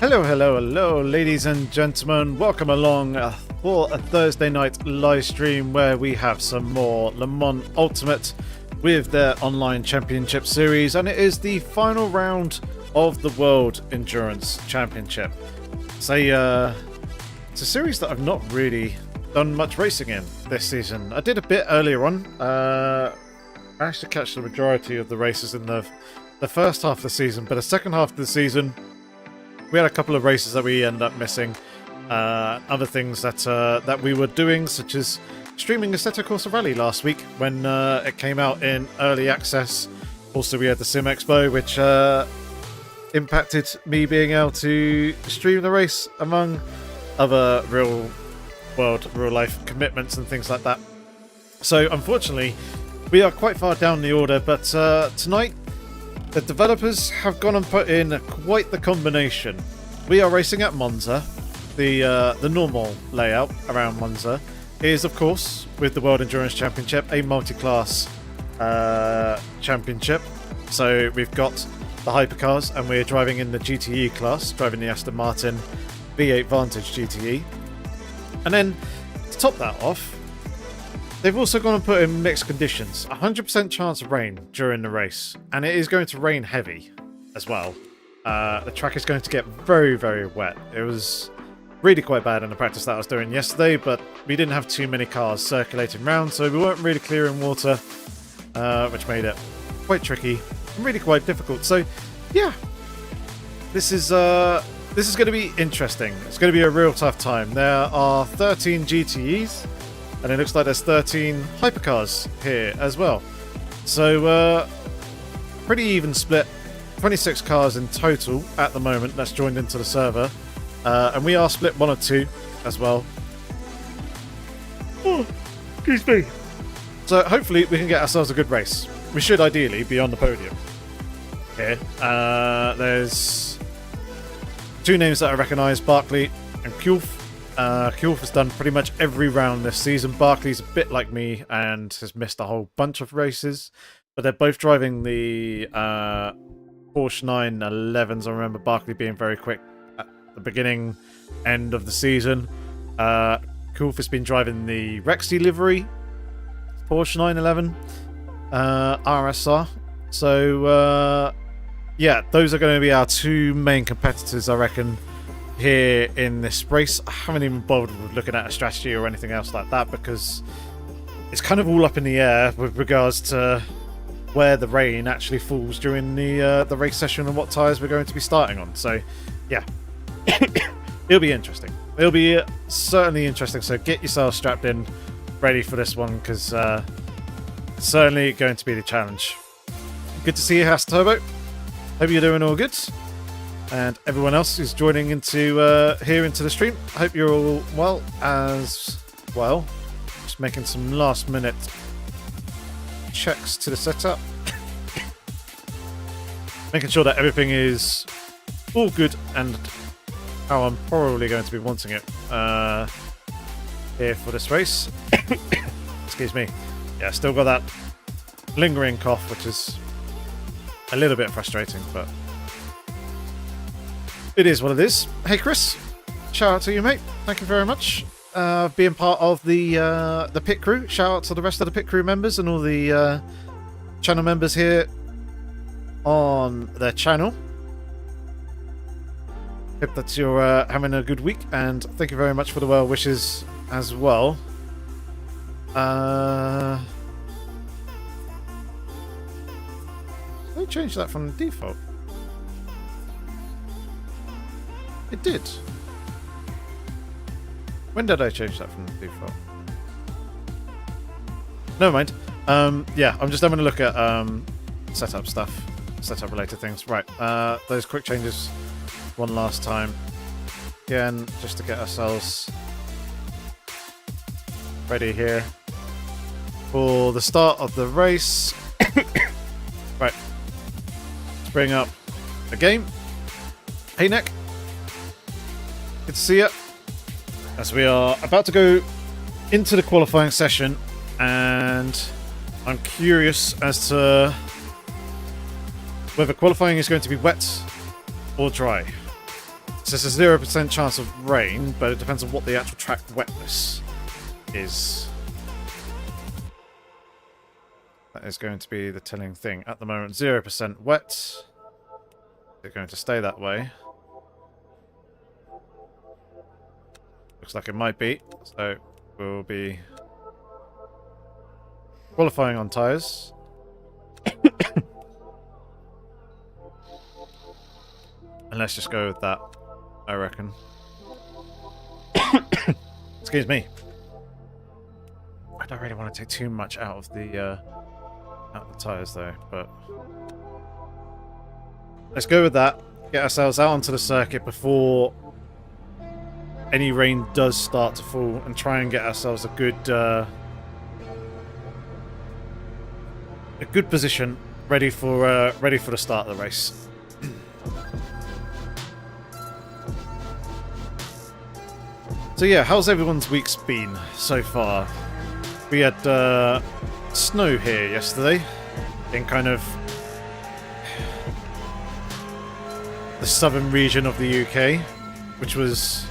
Hello, hello, hello, ladies and gentlemen. Welcome along for a Thursday night live stream where we have some more Le Mans Ultimate with their online championship series, and it is the final round of the World Endurance Championship. It's a series that I've not really done much racing in this season. I did a bit earlier on. I managed to catch the majority of the races in the first half of the season, but the second half of the season we had a couple of races that we ended up missing. Other things that we were doing, such as streaming Assetto Corsa Rally last week when it came out in early access. Also, we had the Sim Expo, which impacted me being able to stream the race among other real-world, real-life commitments and things like that. So, unfortunately, we are quite far down the order, but tonight the developers have gone and put in quite the combination. We are racing at Monza. The normal layout around Monza is, of course, with the World Endurance Championship, a multi-class championship. So we've got the hypercars, and we're driving in the GTE class, driving the Aston Martin V8 Vantage GTE. And then, to top that off, they've also gone and put in mixed conditions. 100% chance of rain during the race. And it is going to rain heavy as well. The track is going to get very, very wet. It was really quite bad in the practice that I was doing yesterday, but we didn't have too many cars circulating around, so we weren't really clearing water, which made it quite tricky and really quite difficult. So, yeah, this is going to be interesting. It's going to be a real tough time. There are 13 GTEs. And it looks like there's 13 hypercars here as well. So, pretty even split. 26 cars in total at the moment that's joined into the server. And we are split 1 or 2 as well. Oh, excuse me. So, hopefully we can get ourselves a good race. We should ideally be on the podium here. There's 2 names that I recognise, Barkley and Kulf. Kulf has done pretty much every round this season. Barkley's a bit like me and has missed a whole bunch of races, but they're both driving the Porsche 911s. I remember Barkley being very quick at the beginning, end of the season. Kulf has been driving the Rexy livery Porsche 911 RSR. So, yeah, those are going to be our 2 main competitors, I reckon, here in this race. I haven't even bothered with looking at a strategy or anything else like that because it's kind of all up in the air with regards to where the rain actually falls during the race session and what tyres we're going to be starting on. So, yeah, it'll be interesting. It'll be certainly interesting. So get yourself strapped in, ready for this one, because it's certainly going to be the challenge. Good to see you, Haas Turbo. Hope you're doing all good. And everyone else who's joining into here into the stream, I hope you're all well as well. Just making some last minute checks to the setup. Making sure that everything is all good and how I'm probably going to be wanting it here for this race. Excuse me. Yeah, still got that lingering cough, which is a little bit frustrating, but it is what it is. Hey Chris, shout out to you, mate. Thank you very much being part of the pit crew. Shout out to the rest of the pit crew members and all the channel members here on their channel. Hope that you're having a good week, and thank you very much for the well wishes as well. Let me change that from the default. It did. When did I change that from the default? Never mind. Yeah, I'm just having a look at setup stuff, setup related things. Right, those quick changes one last time. Again, just to get ourselves ready here for the start of the race. Right, let's bring up the game. Hey, Nick. Good to see you. As we are about to go into the qualifying session, and I'm curious as to whether qualifying is going to be wet or dry. So it's a 0% chance of rain, but it depends on what the actual track wetness is. That is going to be the telling thing. At the moment, 0% wet. They're going to stay that way. Looks like it might be. So we'll be qualifying on tyres. And let's just go with that, I reckon. Excuse me. I don't really want to take too much out of the tyres though, but let's go with that. Get ourselves out onto the circuit before any rain does start to fall, and try and get ourselves a good position ready for the start of the race. So yeah, how's everyone's weeks been so far? We had snow here yesterday in kind of the southern region of the UK, which was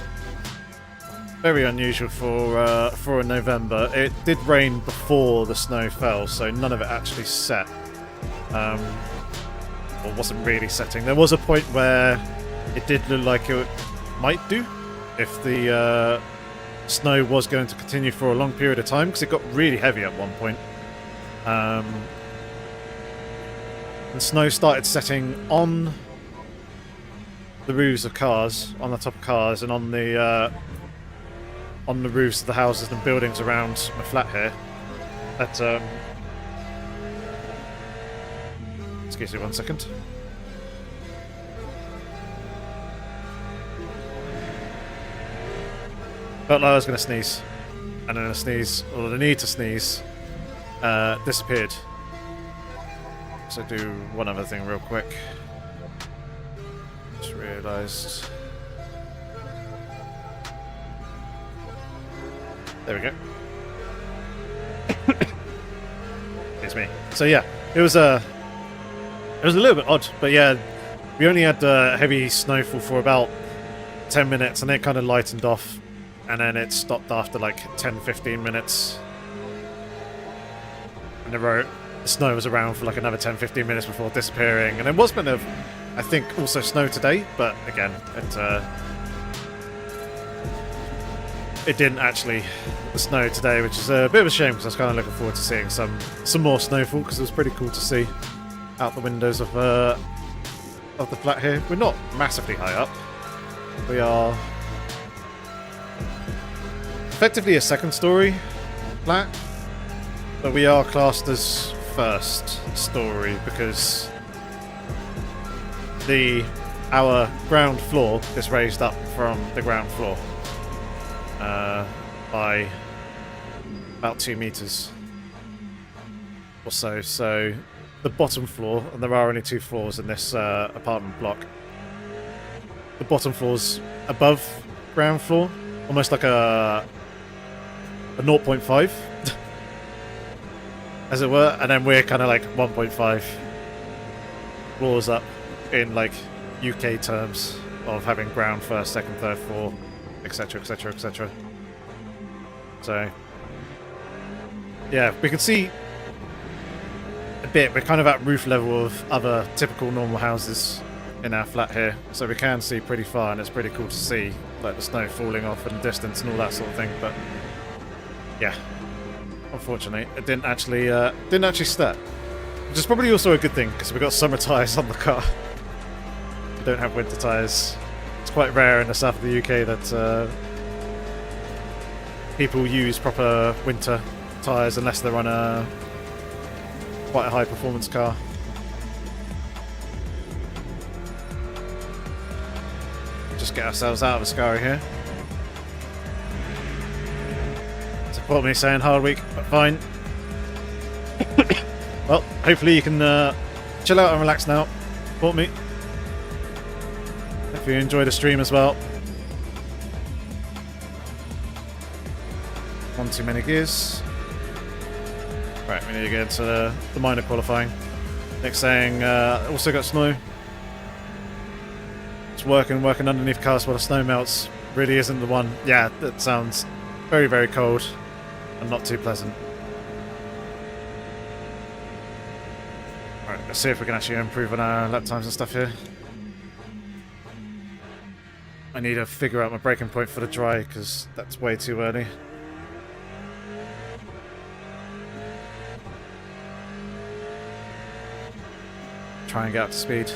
very unusual for a November. It did rain before the snow fell, so none of it actually set. Or wasn't really setting. There was a point where it did look like it might do if the snow was going to continue for a long period of time, because it got really heavy at one point. And snow started setting on the roofs of cars, on the top of cars, and on the roofs of the houses and buildings around my flat here. At excuse me 1 second. Felt like I was going to sneeze, and then the need to sneeze, disappeared. So do one other thing real quick. Just realised. There we go. It's me. So yeah, it was a little bit odd, but yeah, we only had heavy snowfall for about 10 minutes, and it kind of lightened off. And then it stopped after like 10-15 minutes. And the snow was around for like another 10-15 minutes before disappearing. And it was meant to, I think, also snow today, but again, it didn't actually snow today, which is a bit of a shame, because I was kind of looking forward to seeing some more snowfall, because it was pretty cool to see out the windows of the flat here. We're not massively high up. We are effectively a second story flat, but we are classed as first story because our ground floor is raised up from the ground floor by about 2 meters or so. So the bottom floor, and there are only 2 floors in this apartment block, the bottom floor's above ground floor, almost like a 0.5 as it were, and then we're kind of like 1.5 floors up in like UK terms of having ground first, second, third, floor, etc, etc, etc. So yeah, we can see a bit. We're kind of at roof level of other typical normal houses in our flat here, so we can see pretty far, and it's pretty cool to see like the snow falling off in the distance and all that sort of thing. But yeah, unfortunately, it didn't actually start, which is probably also a good thing, because we've got summer tyres on the car. We don't have winter tyres. It's quite rare in the south of the UK that people use proper winter tyres unless they're on quite a high performance car. Just get ourselves out of the Ascari here. Support me saying hard week, but fine. Well, hopefully you can chill out and relax now. Support me. If you enjoy the stream as well. One too many gears. Right, we need to get into the minor qualifying. Next saying, also got snow. much working underneath cars while the snow melts really isn't the one. Yeah, that sounds very, very cold and not too pleasant. Alright, let's see if we can actually improve on our lap times and stuff here. I need to figure out my braking point for the dry, because that's way too early. Try and get up to speed.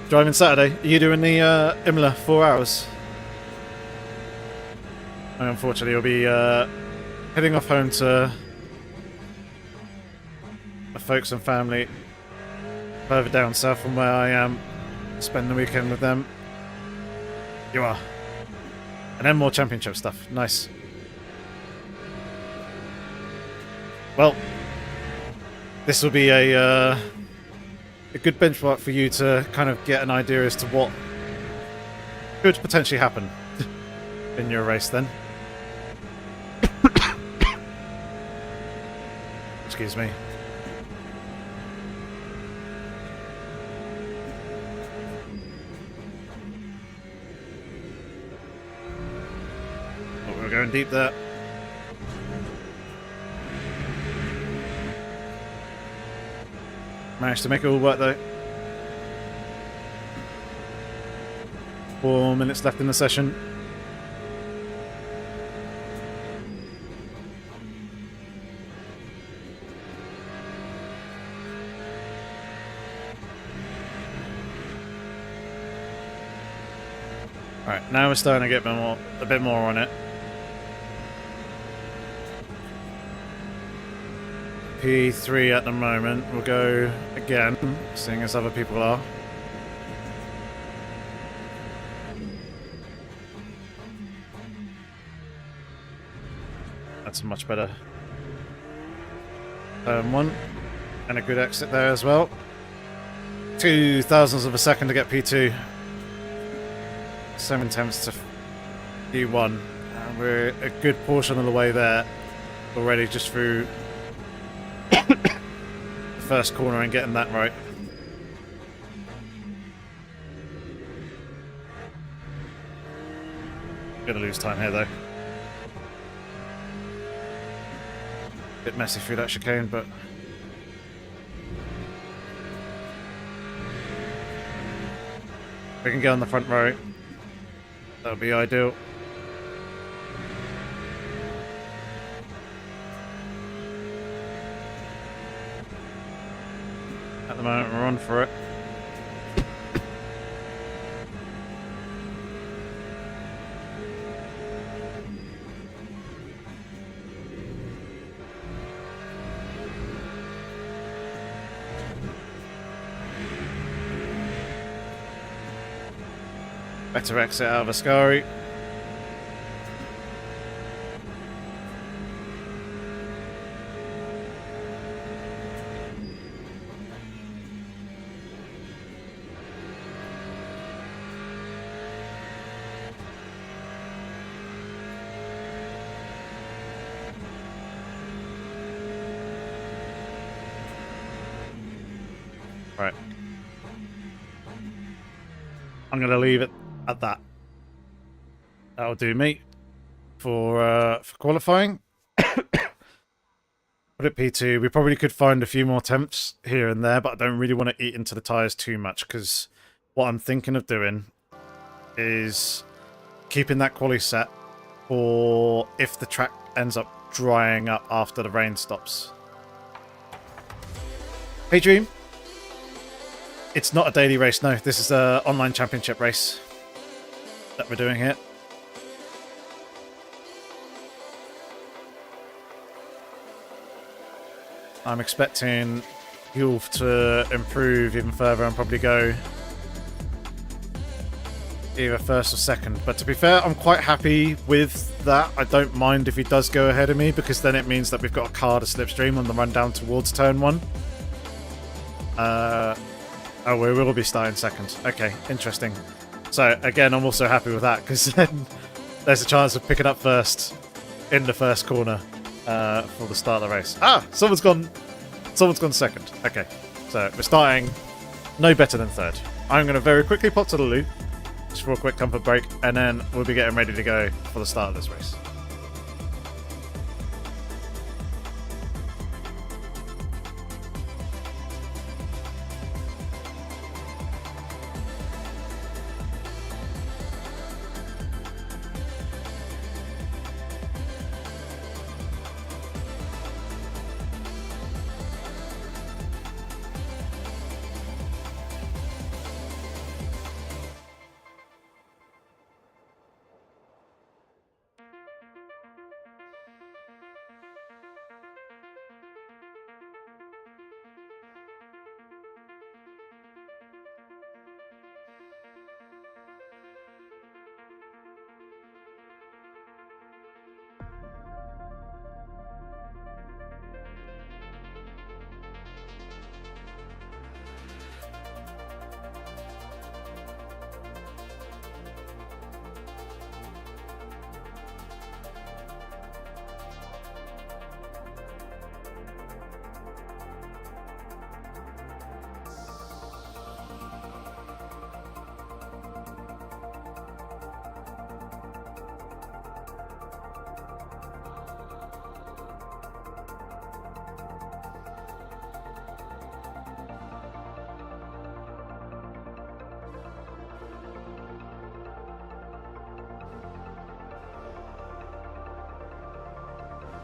Driving Saturday, are you doing the Imola 4 hours? And unfortunately, you'll be heading off home to my folks and family further down south from where I am. Spend the weekend with them. You are. And then more championship stuff. Nice. Well, this will be a good benchmark for you to kind of get an idea as to what could potentially happen in your race then. Excuse me. Oh, we're going deep there. Managed to make it all work though. 4 minutes left in the session. Alright, now we're starting to get a bit more on it. P3 at the moment. We'll go again, seeing as other people are. That's much better. Turn 1. And a good exit there as well. 2 thousandths of a second to get P2. 7 tenths to P1. And we're a good portion of the way there already, just through first corner and getting that right. Gonna lose time here though. Bit messy through that chicane, but if we can get on the front row, that would be ideal. At the moment, we're on for it. Better exit out of Ascari. Right. I'm going to leave it at that. That'll do me for qualifying. Put it P2. We probably could find a few more temps here and there, but I don't really want to eat into the tyres too much, because what I'm thinking of doing is keeping that quali set for if the track ends up drying up after the rain stops. Hey Dream. It's not a daily race, no. This is an online championship race that we're doing here. I'm expecting fuel to improve even further and probably go either first or second. But to be fair, I'm quite happy with that. I don't mind if he does go ahead of me, because then it means that we've got a car to slipstream on the run down towards turn 1. Oh, we will be starting second. Okay, interesting. So, again, I'm also happy with that, because then there's a chance of picking up first in the first corner for the start of the race. Ah! Someone's gone second. Okay, so we're starting no better than third. I'm going to very quickly pop to the loo, just for a quick comfort break, and then we'll be getting ready to go for the start of this race.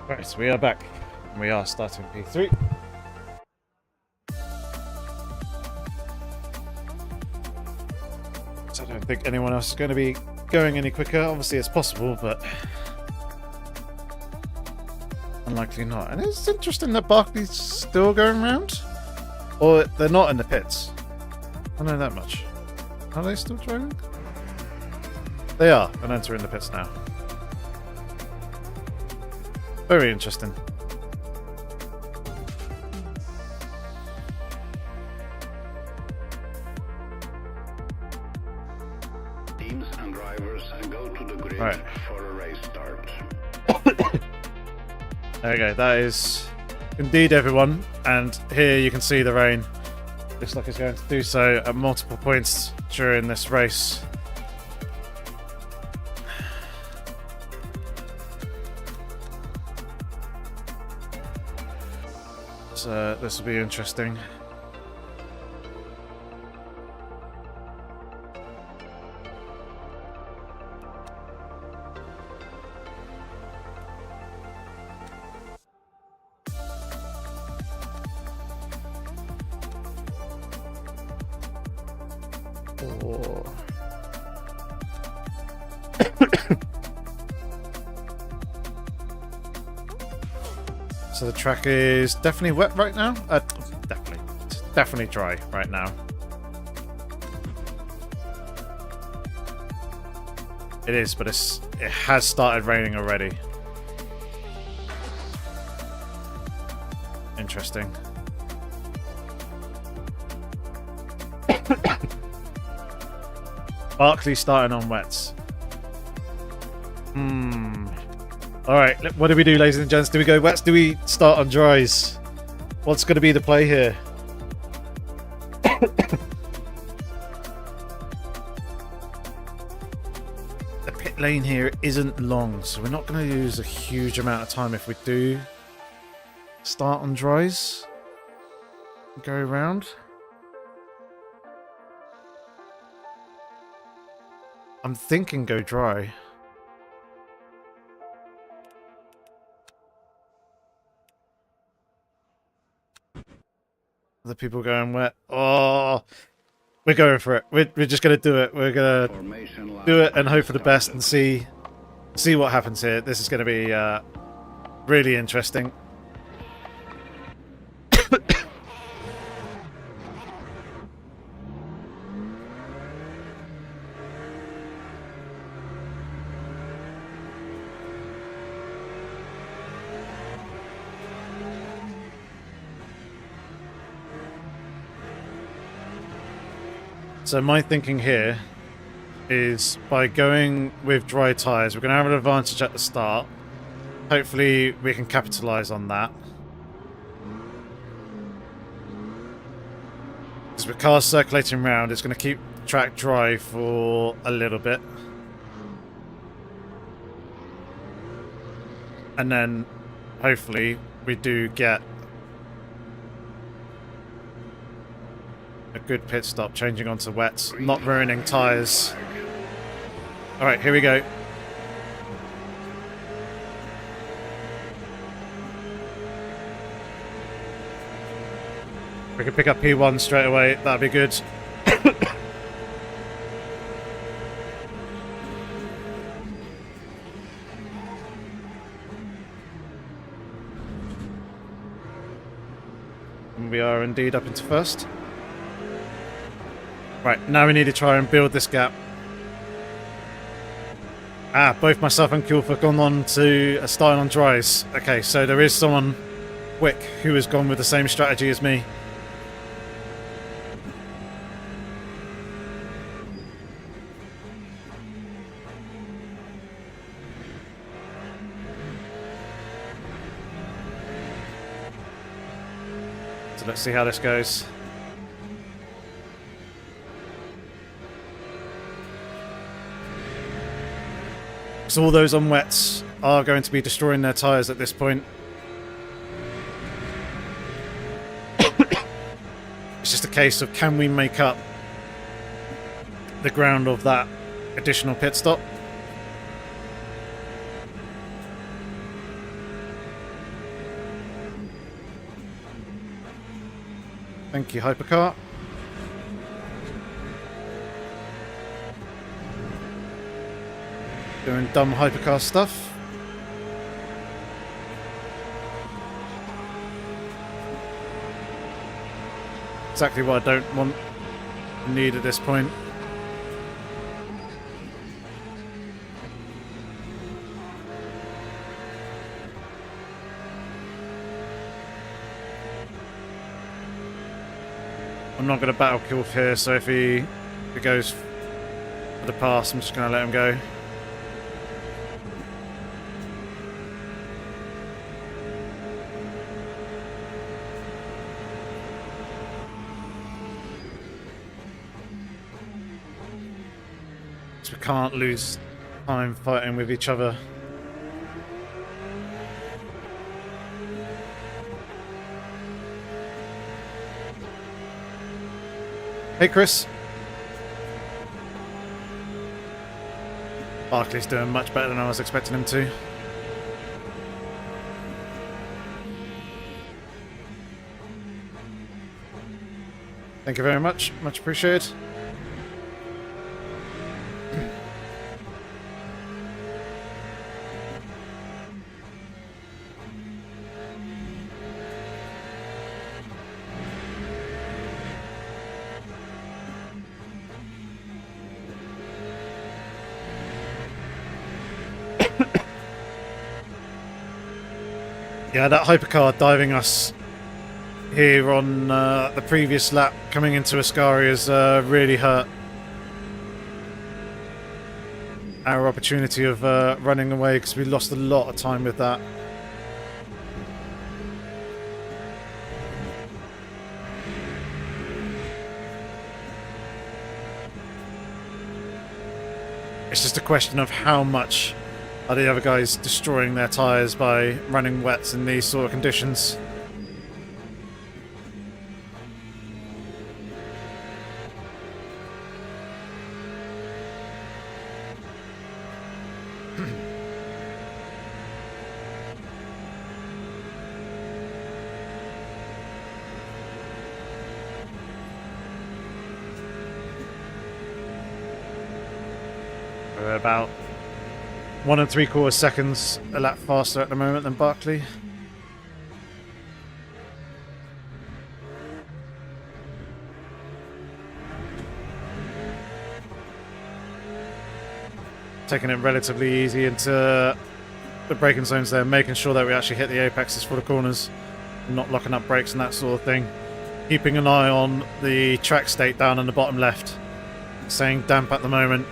Right, so we are back, and we are starting P3. So I don't think anyone else is going to be going any quicker. Obviously it's possible, but unlikely not. And it's interesting that Barkley's still going around, or they're not in the pits. I know that much. Are they still driving? They are, and entering the pits now. Very interesting. Teams and drivers go to the grid right. for a race start. There we go. That is indeed everyone. And here you can see the rain. Looks like it's going to do so at multiple points during this race. So this will be interesting. So the track is definitely wet right now. Definitely dry right now. It is, but it has started raining already. Interesting. Barkley starting on wets. Alright, what do we do, ladies and gents? Do we go wets? Do we start on dries? What's going to be the play here? The pit lane here isn't long, so we're not going to lose a huge amount of time if we do start on dries. Go around. I'm thinking go dry. The people going wet. Oh, we're going for it. We're just going to do it. We're going to do it and hope for the best and see what happens here. This is going to be really interesting. So my thinking here is by going with dry tyres, we're going to have an advantage at the start. Hopefully we can capitalise on that. Because with cars circulating around, it's going to keep the track dry for a little bit. And then, hopefully, we do get a good pit stop, changing onto wets, not ruining tyres. Alright, here we go. We can pick up P1 straight away, that'd be good. And we are indeed up into first. Right, now we need to try and build this gap. Ah, both myself and Kulf have gone on to a style on dries. Okay, so there is someone quick who has gone with the same strategy as me. So let's see how this goes. So all those on wets are going to be destroying their tyres at this point. It's just a case of, can we make up the ground of that additional pit stop? Thank you, Hypercar. Doing dumb Hypercar stuff. Exactly what I don't want, need at this point. I'm not going to battle Kulf here, so if he goes for the pass, I'm just going to let him go. So we can't lose time fighting with each other. Hey, Chris. Barkley's doing much better than I was expecting him to. Thank you very much. Much appreciated. Yeah, that hypercar diving us here on the previous lap coming into Ascari has really hurt our opportunity of running away, because we lost a lot of time with that. It's just a question of how much are the other guys destroying their tyres by running wets in these sort of conditions. We're about 1 3/4 seconds a lap faster at the moment than Barkley. Taking it relatively easy into the braking zones there, making sure that we actually hit the apexes for the corners, not locking up brakes and that sort of thing. Keeping an eye on the track state down in the bottom left, saying damp at the moment.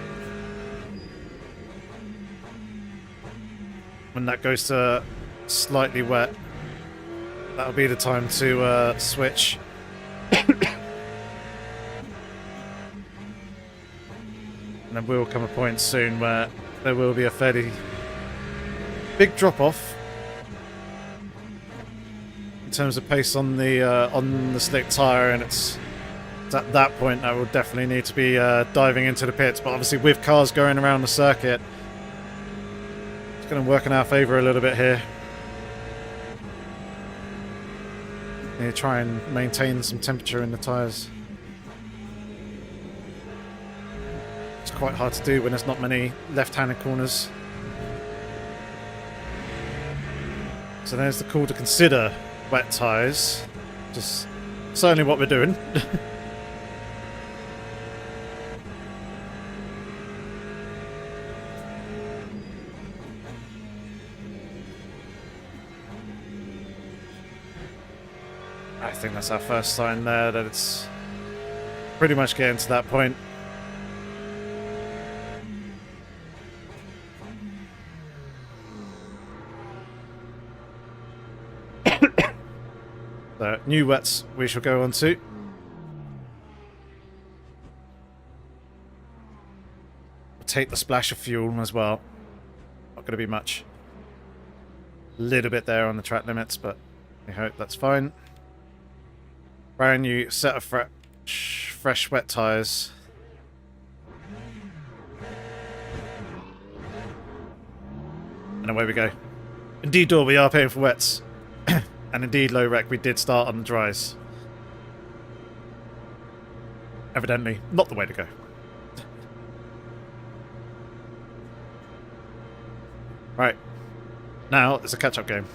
When that goes to slightly wet, that'll be the time to switch. And there will come a point soon where there will be a fairly big drop-off in terms of pace on the slick tyre, and it's at that point that will definitely need to be diving into the pits. But obviously with cars going around the circuit, it's going to work in our favour a little bit here. Need to try and maintain some temperature in the tyres. It's quite hard to do when there's not many left-handed corners. So there's the call to consider wet tyres. Just certainly what we're doing. I think that's our first sign there that it's pretty much getting to that point. So, new wets we shall go on to. We'll take the splash of fuel as well. Not going to be much. A little bit there on the track limits, but I hope that's fine. Brand new set of fresh wet tyres. And away we go. Indeed, Dor, we are paying for wets. And indeed, low rec, we did start on the dries. Evidently, not the way to go. Right. Now, it's a catch-up game.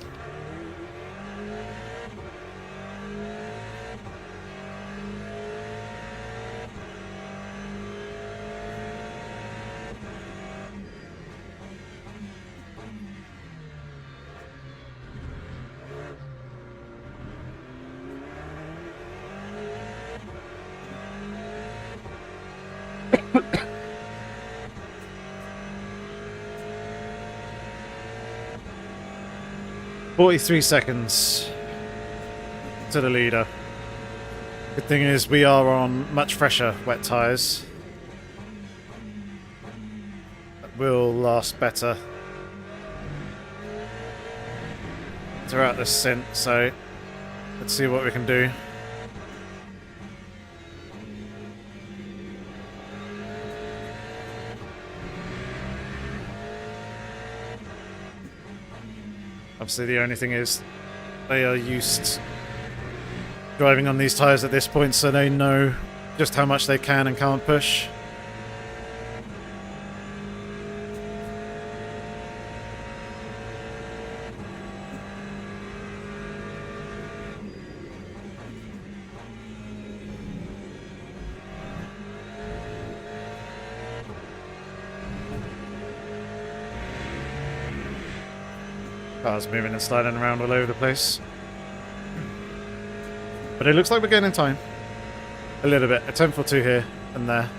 .43 seconds to the leader. Good thing is we are on much fresher wet tyres. That will last better throughout this stint, so let's see what we can do. Obviously, the only thing is they are used driving on these tyres at this point, so they know just how much they can and can't push. Cars moving and sliding around all over the place. But it looks like we're getting in time. A little bit. A 10.42 here and there.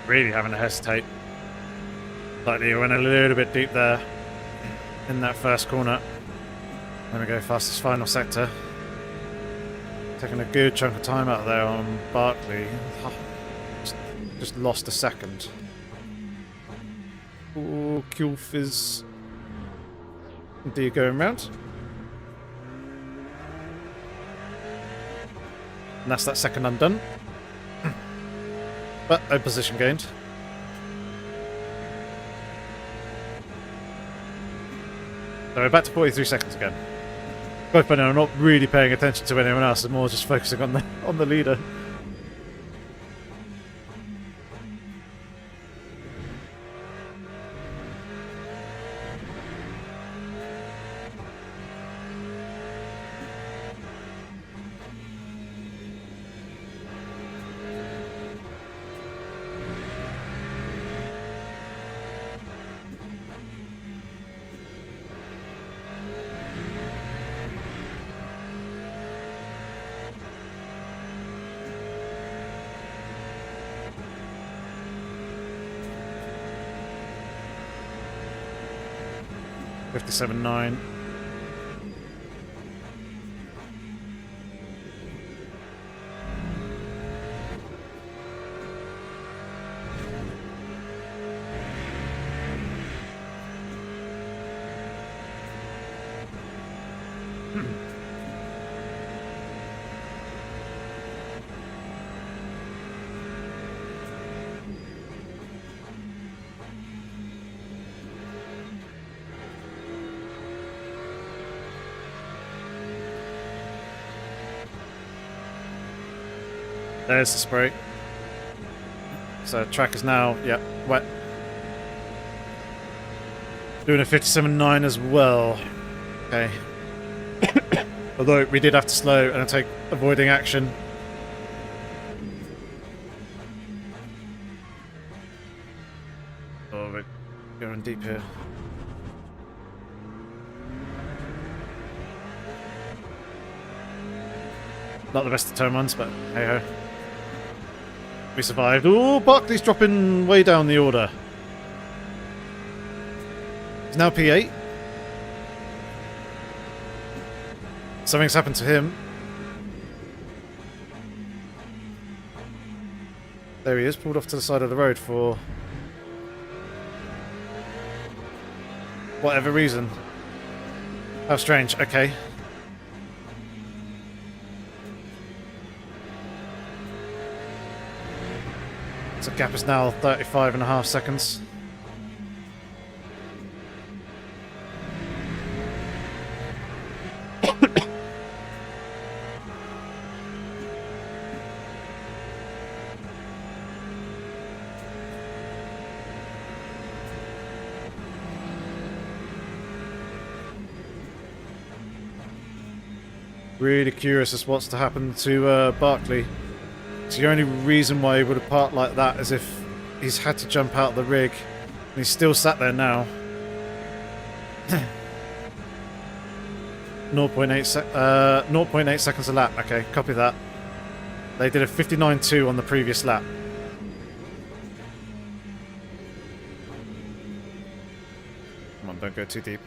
Really having to hesitate. Slightly went a little bit deep there. In that first corner. There we go, fastest final sector. Taking a good chunk of time out there on Barkley. Just lost a second. Oh, Kulf is indeed going round. And that's that second undone. But no position gained. So we're back to 43 seconds again. Both by now I'm not really paying attention to anyone else, I'm more just focusing on the leader. 57.9. There's the spray. So track is now, yeah, wet. Doing a 57.9 as well. Okay. Although we did have to slow and take avoiding action. Oh, we're going deep here. Not the best of turn ones, but hey ho. We survived. Oh, Barkley's dropping way down the order. He's now P8. Something's happened to him. There he is, pulled off to the side of the road for whatever reason. How strange. Okay. So gap is now 35.5 seconds. Really curious as to what's to happen to Barkley. So the only reason why he would have parked like that is if he's had to jump out of the rig. And he's still sat there now. 0.8 seconds a lap. Okay, copy that. They did a 59.2 on the previous lap. Come on, don't go too deep.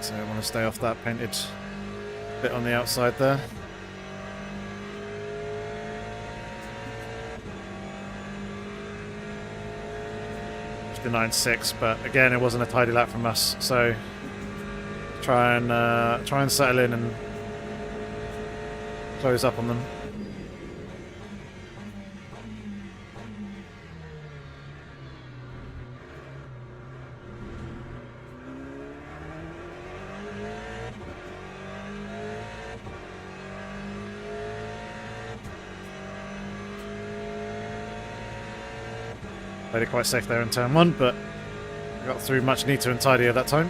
So I want to stay off that painted bit on the outside there. The 9.6, but again, it wasn't a tidy lap from us. So try and settle in and close up on them. Played it quite safe there in turn 1, but I got through much neater and tidier that time.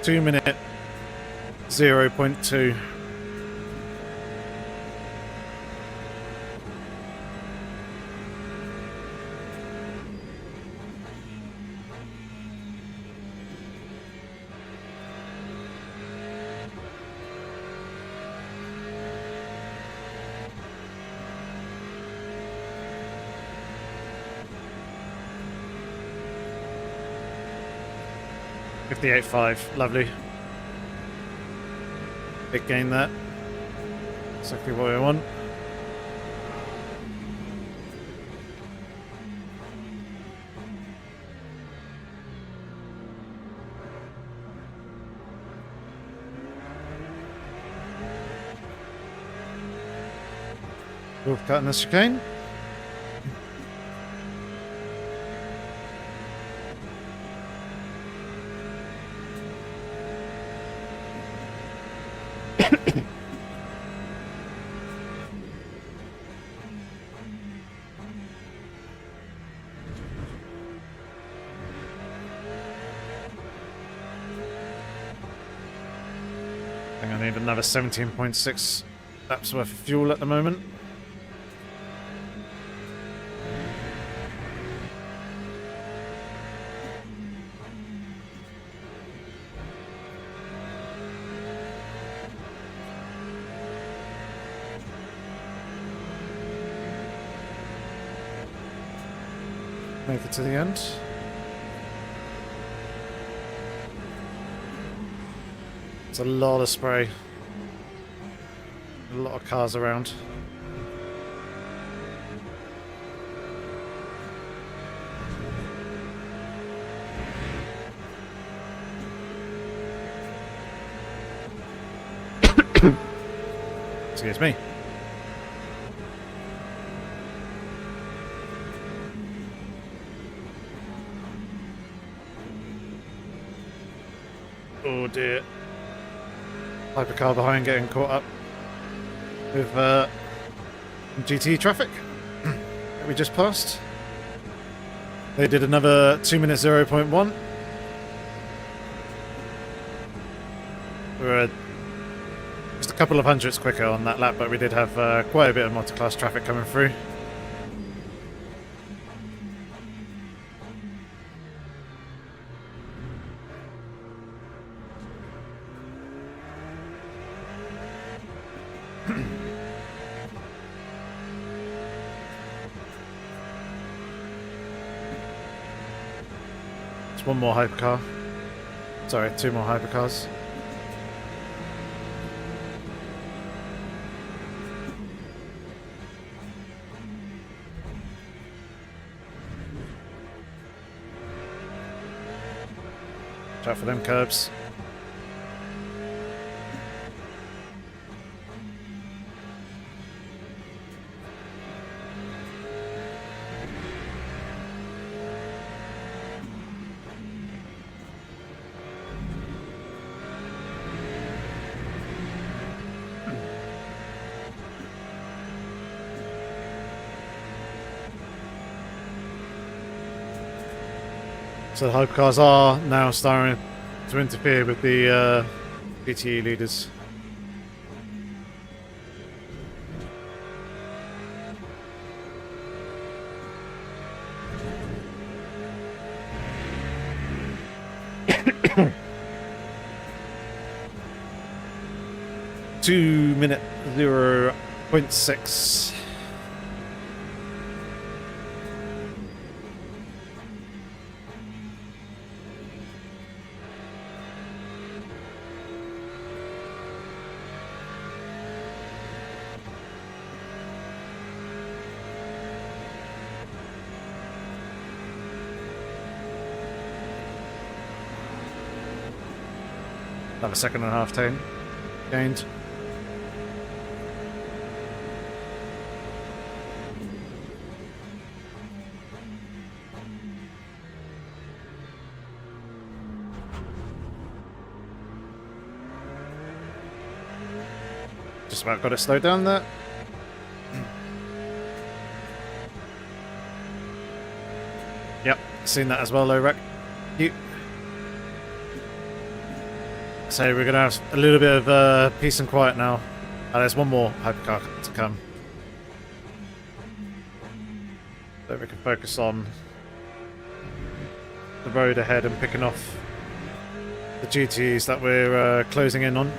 Two-minute 0.2. .58.5, lovely. Big gain there. Exactly what we want. Shortcut in the chicane. I think I need another 17.6 laps worth of fuel at the moment. Make it to the end. It's a lot of spray. A lot of cars around. Excuse me. Oh dear. Hypercar behind getting caught up with GT traffic that we just passed. They did another 2 minutes 0.1. We were just a couple of hundredths quicker on that lap, but we did have quite a bit of multi-class traffic coming through. One more hypercar. Sorry, 2 more hypercars. Watch out for them curbs. So the hypercars are now starting to interfere with the GTE leaders. Two minute 0.6. Another 1.5 seconds gained. Just about got it slowed down there. Yep, seen that as well, low wreck. So we're going to have a little bit of peace and quiet now. There's one more hypercar to come. So we can focus on the road ahead and picking off the GTs that we're closing in on.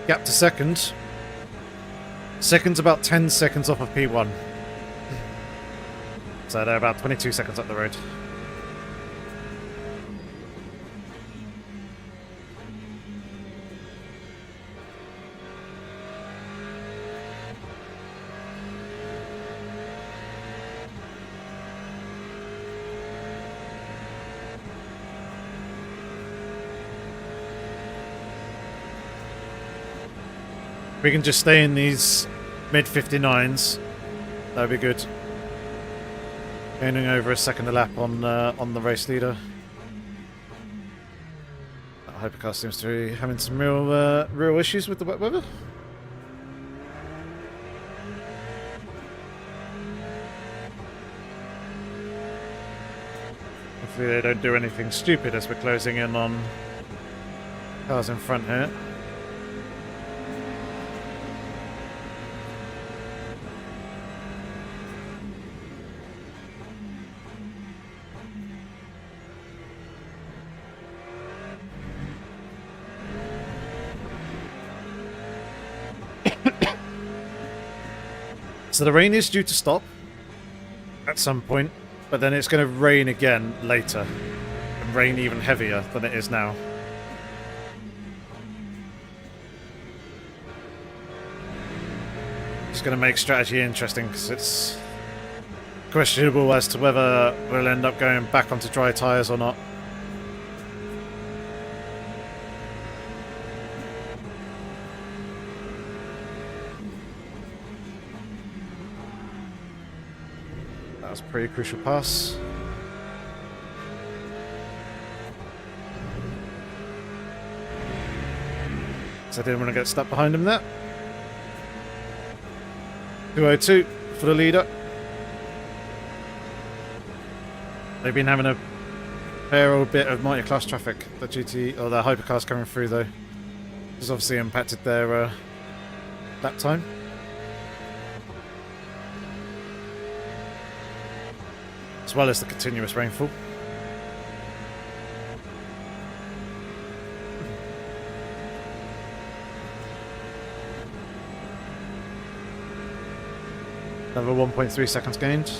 Gap to second. Second's about 10 seconds off of P1. So they're about 22 seconds up the road. We can just stay in these mid 59s. That would be good. Gaining over a second a lap on the race leader. That hypercar seems to be having some real issues with the wet weather. Hopefully they don't do anything stupid as we're closing in on cars in front here. So the rain is due to stop at some point, but then it's going to rain again later, and rain even heavier than it is now. It's going to make strategy interesting because it's questionable as to whether we'll end up going back onto dry tyres or not. That was a pretty crucial pass. So I didn't want to get stuck behind him there. 202 for the leader. They've been having a fair old bit of multi-class traffic. The GT or the hypercars coming through though, has obviously impacted their lap time. As well as the continuous rainfall. Another 1.3 seconds gained.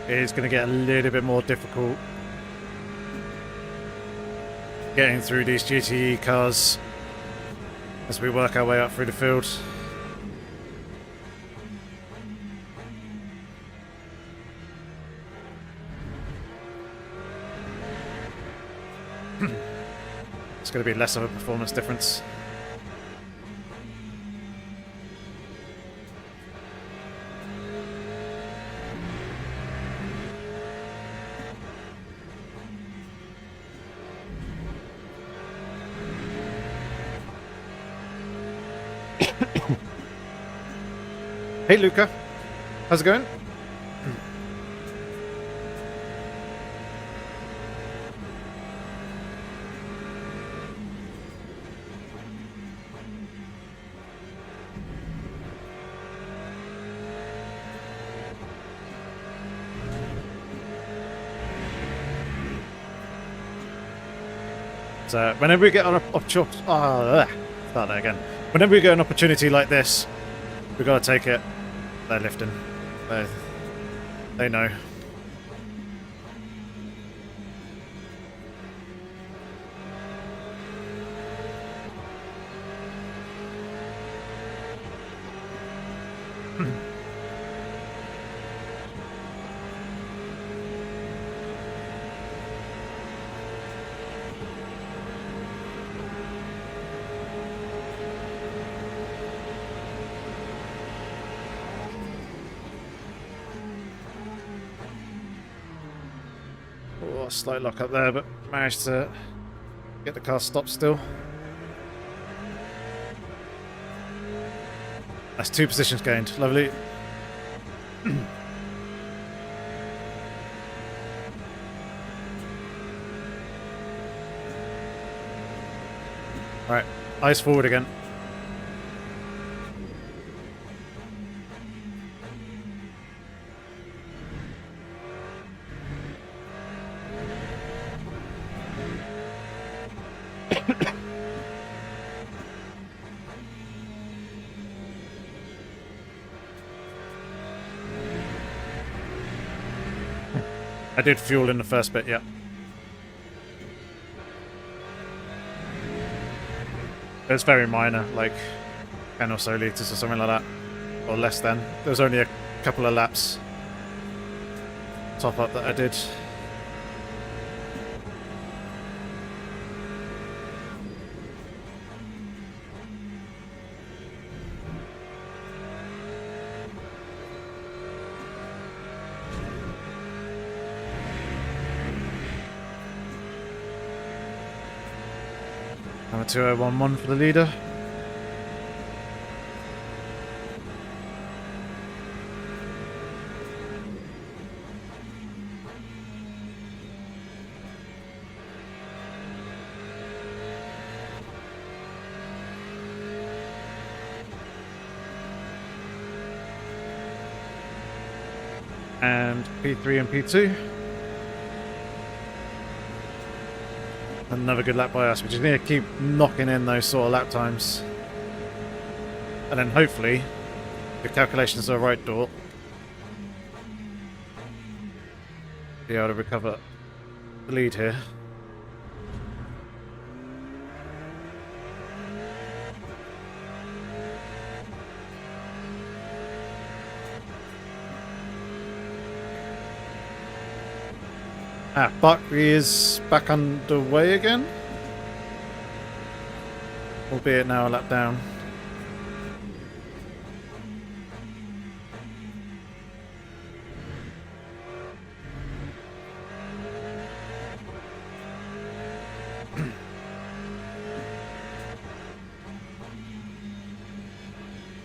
It is going to get a little bit more difficult getting through these GTE cars as we work our way up through the field. It's going to be less of a performance difference. Hey Luca, how's it going? So whenever we get an opportunity, start that again. Whenever we get an opportunity like this, we've got to take it. They're lifting. They know. Slight lock up there, but managed to get the car stopped still. That's 2 positions gained. Lovely. Alright, eyes forward again. I did fuel in the first bit, yeah. It's very minor, like 10 or so litres or something like that. Or less than. There was only a couple of laps top up that I did. Number 2011 for the leader. And P3 and P2. Another good lap by us. We just need to keep knocking in those sort of lap times. And then hopefully, the calculations are right, Dort. Be able to recover the lead here. Ah, Buckley is back underway again. Albeit now a lap down.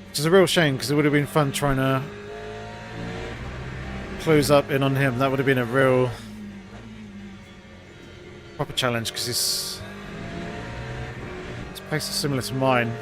Which is a real shame because it would have been fun trying to close up in on him. That would have been a real proper challenge because his pace is similar to mine.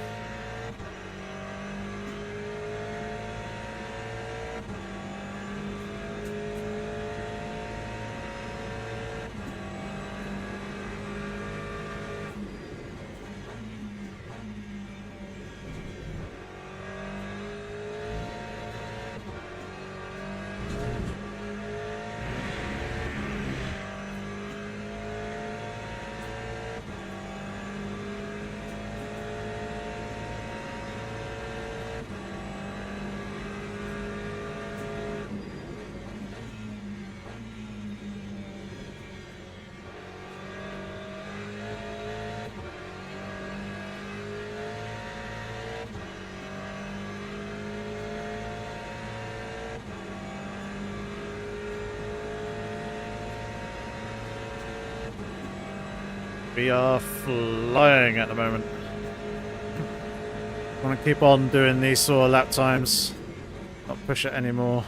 We are flying at the moment. Want to keep on doing these sort of lap times, not push it anymore.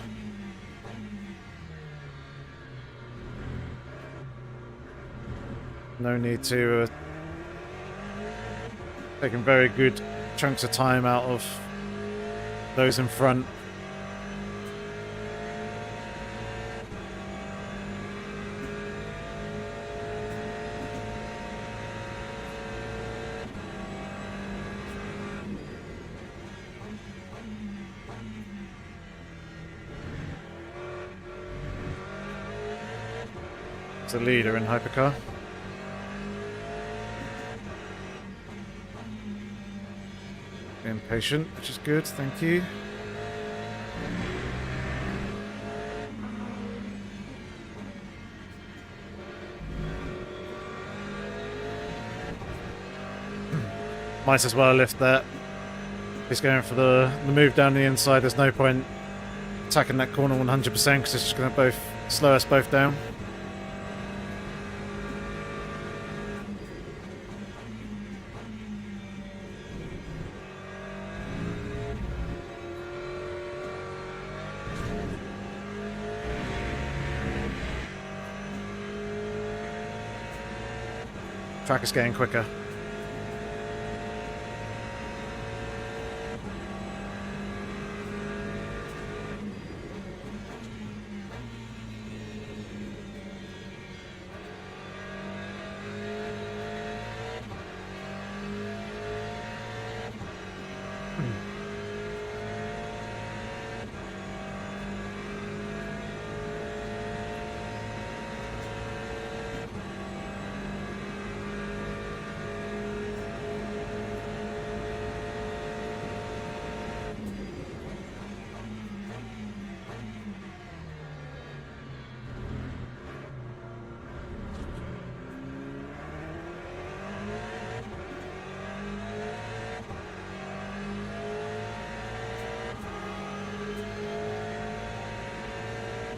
No need to taking very good chunks of time out of those in front. The leader in hypercar. Being patient, which is good, thank you. Might as well lift that. He's going for the move down the inside. There's no point attacking that corner 100% because it's just going to both slow us both down. Track is getting quicker.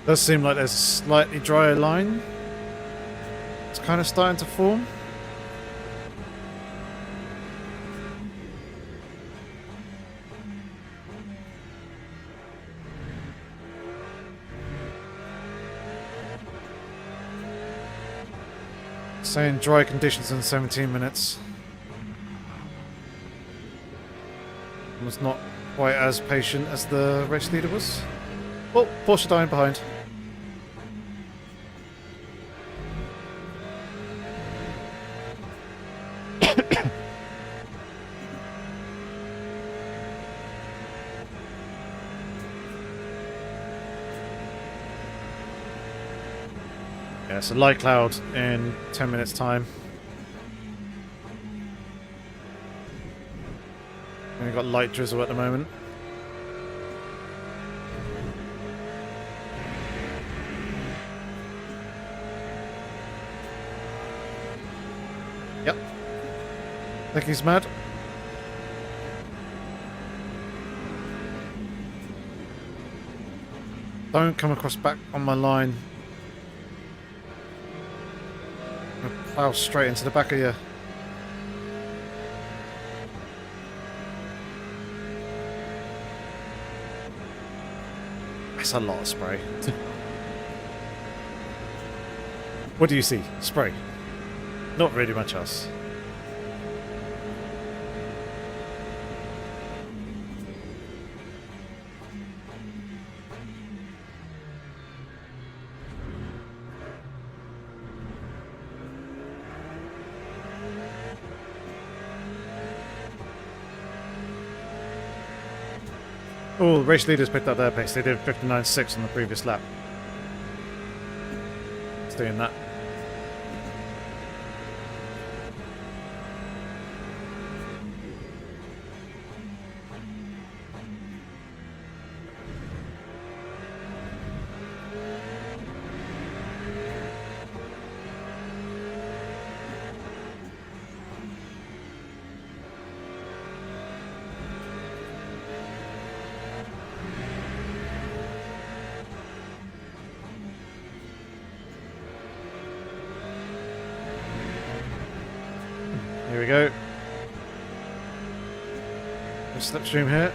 Does seem like there's a slightly drier line. It's kind of starting to form. Saying dry conditions in 17 minutes. Was not quite as patient as the race leader was. Oh, Porsche dying behind. Yeah, so light cloud in 10 minutes time. We've got light drizzle at the moment. Yep. I think he's mad. Don't come across back on my line. I'll plow straight into the back of you. That's a lot of spray. What do you see? Spray. Not really much else. Oh, the race leaders picked up their pace. They did 59.6 on the previous lap. It's doing that. Here we go. Slipstream here.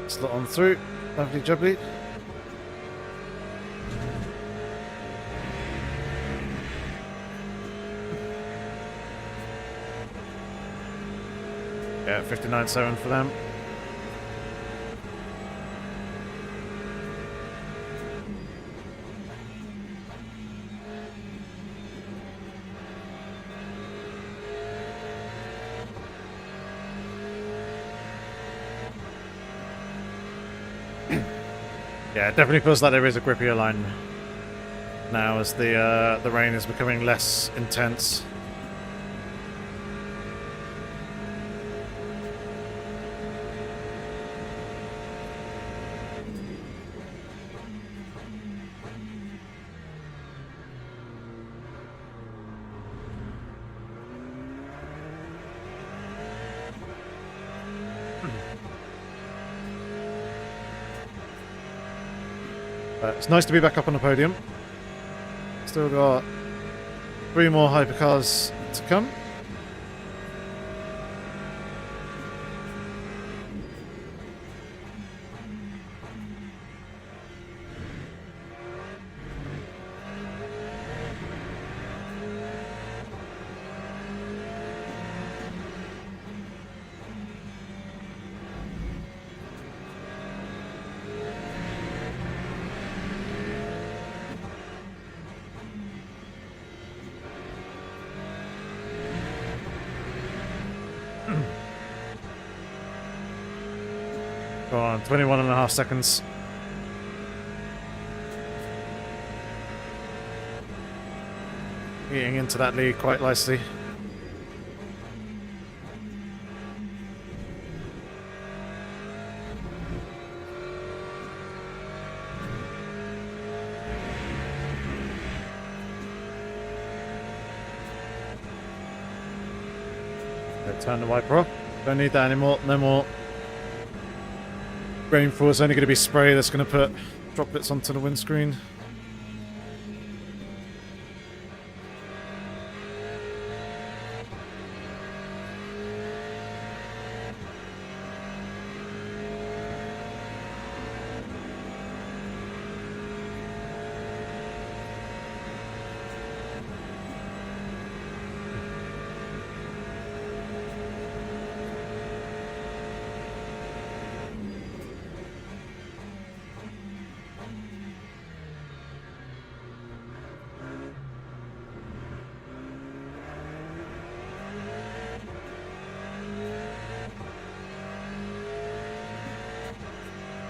Slot on through. Lovely jubbly. Yeah, 59.7 for them. Yeah, it definitely feels like there is a grippier line now as the rain is becoming less intense. It's nice to be back up on the podium. Still got 3 more hypercars to come. Go on, 21.5 seconds. Getting into that lead quite nicely. Okay, turn the wiper off. Don't need that anymore. No more rainfall. It's only going to be spray that's going to put droplets onto the windscreen.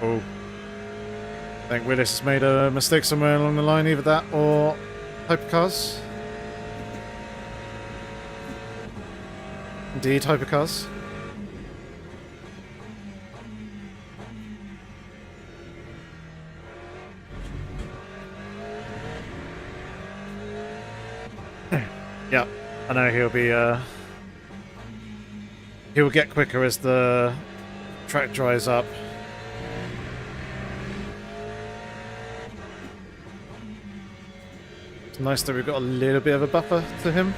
Oh. I think Willis has made a mistake somewhere along the line, either that or hypercars. Indeed, hypercars. Yep, I know he'll be he'll get quicker as the track dries up. It's nice that we've got a little bit of a buffer to him.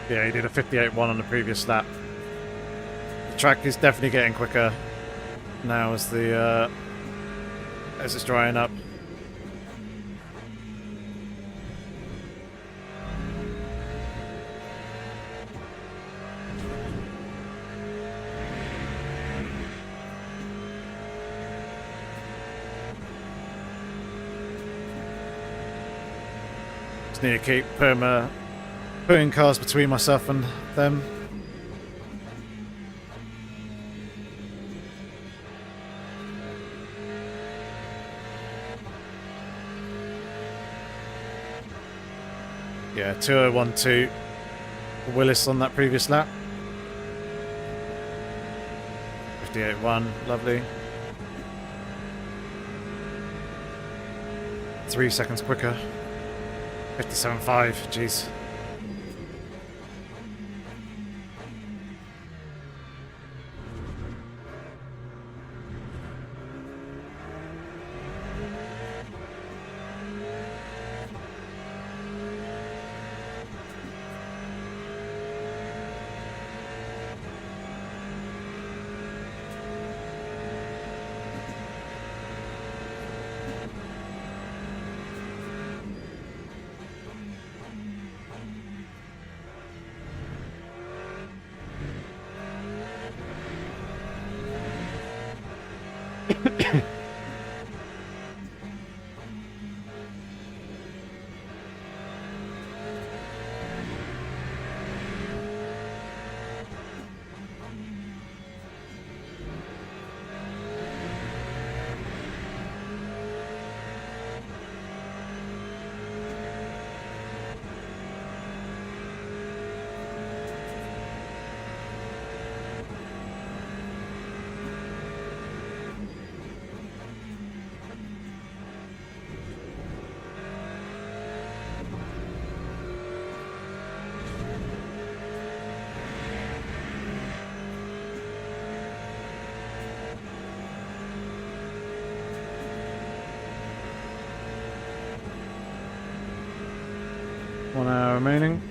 Yeah, he did a 58.1 on the previous lap. The track is definitely getting quicker now as the as it's drying up. Just need to keep putting cars between myself and them. Yeah, 2012 Willis on that previous lap. 58.1, lovely. 3 seconds quicker. 57.5, jeez. One hour remaining.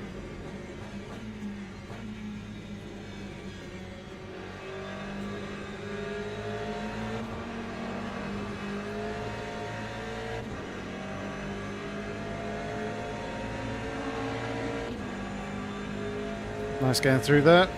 Nice getting through that.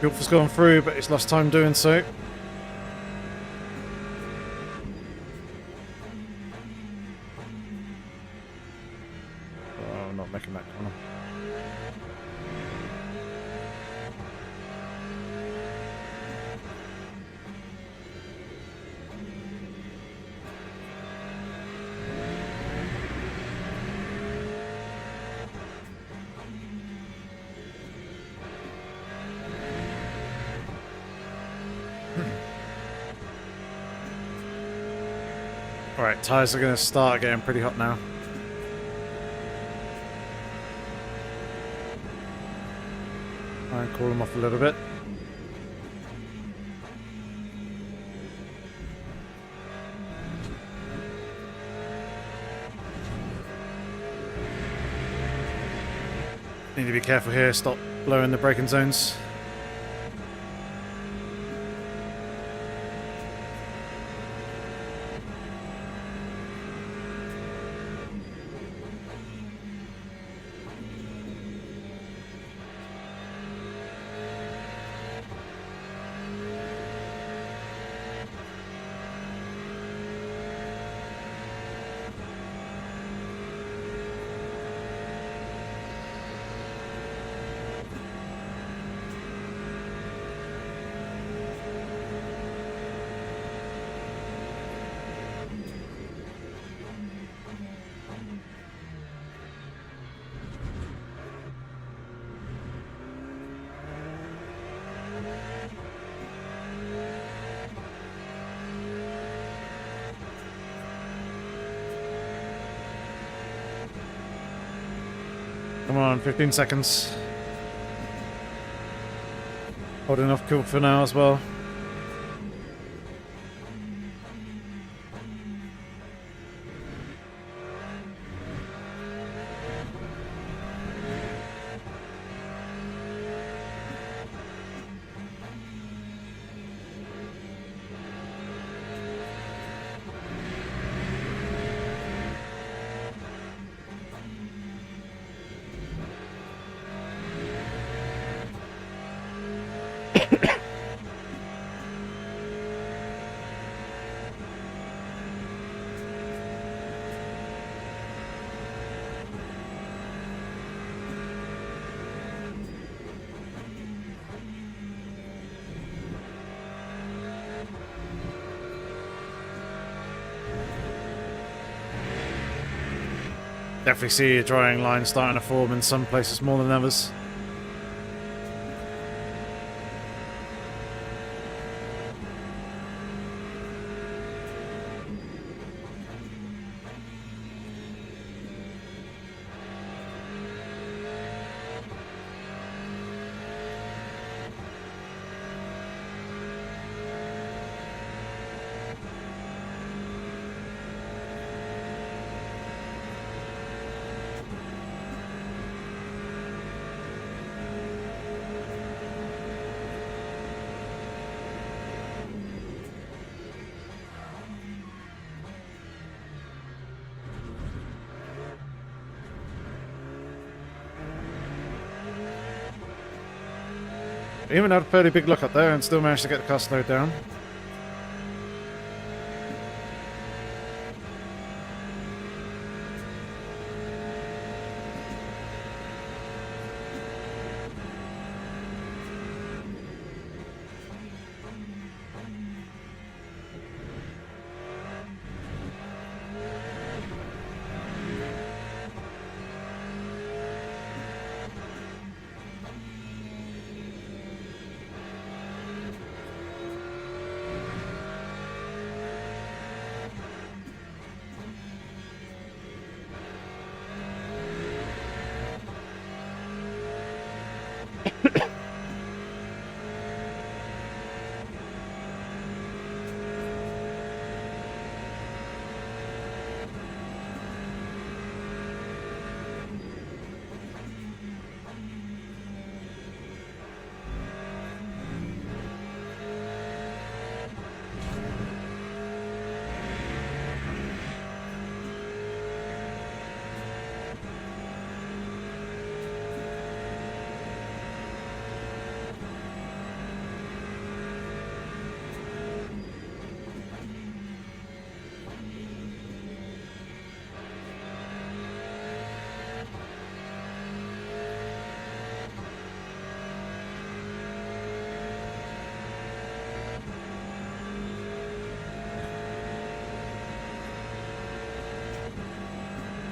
Gulf gone through, but it's lost time doing so. Alright, tyres are going to start getting pretty hot now. Try and cool them off a little bit. Need to be careful here, stop blowing the braking zones. Come on, 15 seconds. Holding off cool for now as well. Definitely see a drying line starting to form in some places more than others. Even had a fairly big look up there and still managed to get the car slowed down.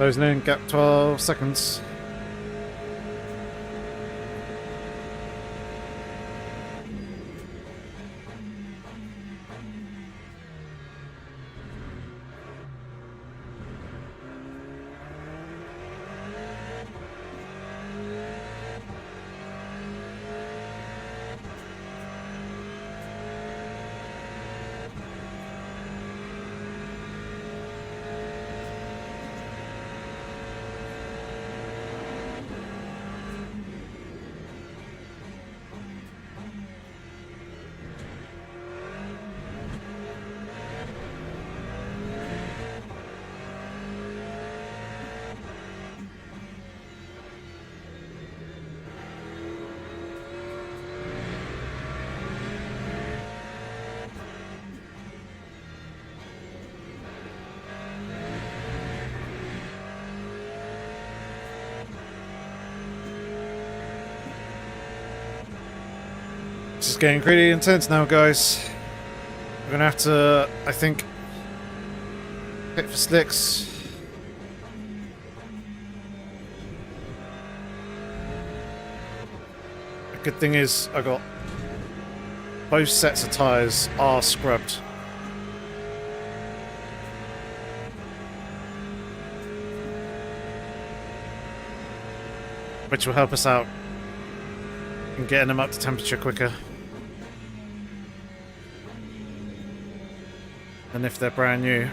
Closing in, gap 12 seconds. This is getting pretty intense now, guys. We're gonna have to, I think, hit for slicks. The good thing is I got both sets of tyres are scrubbed. Which will help us out in getting them up to temperature quicker than if they're brand new.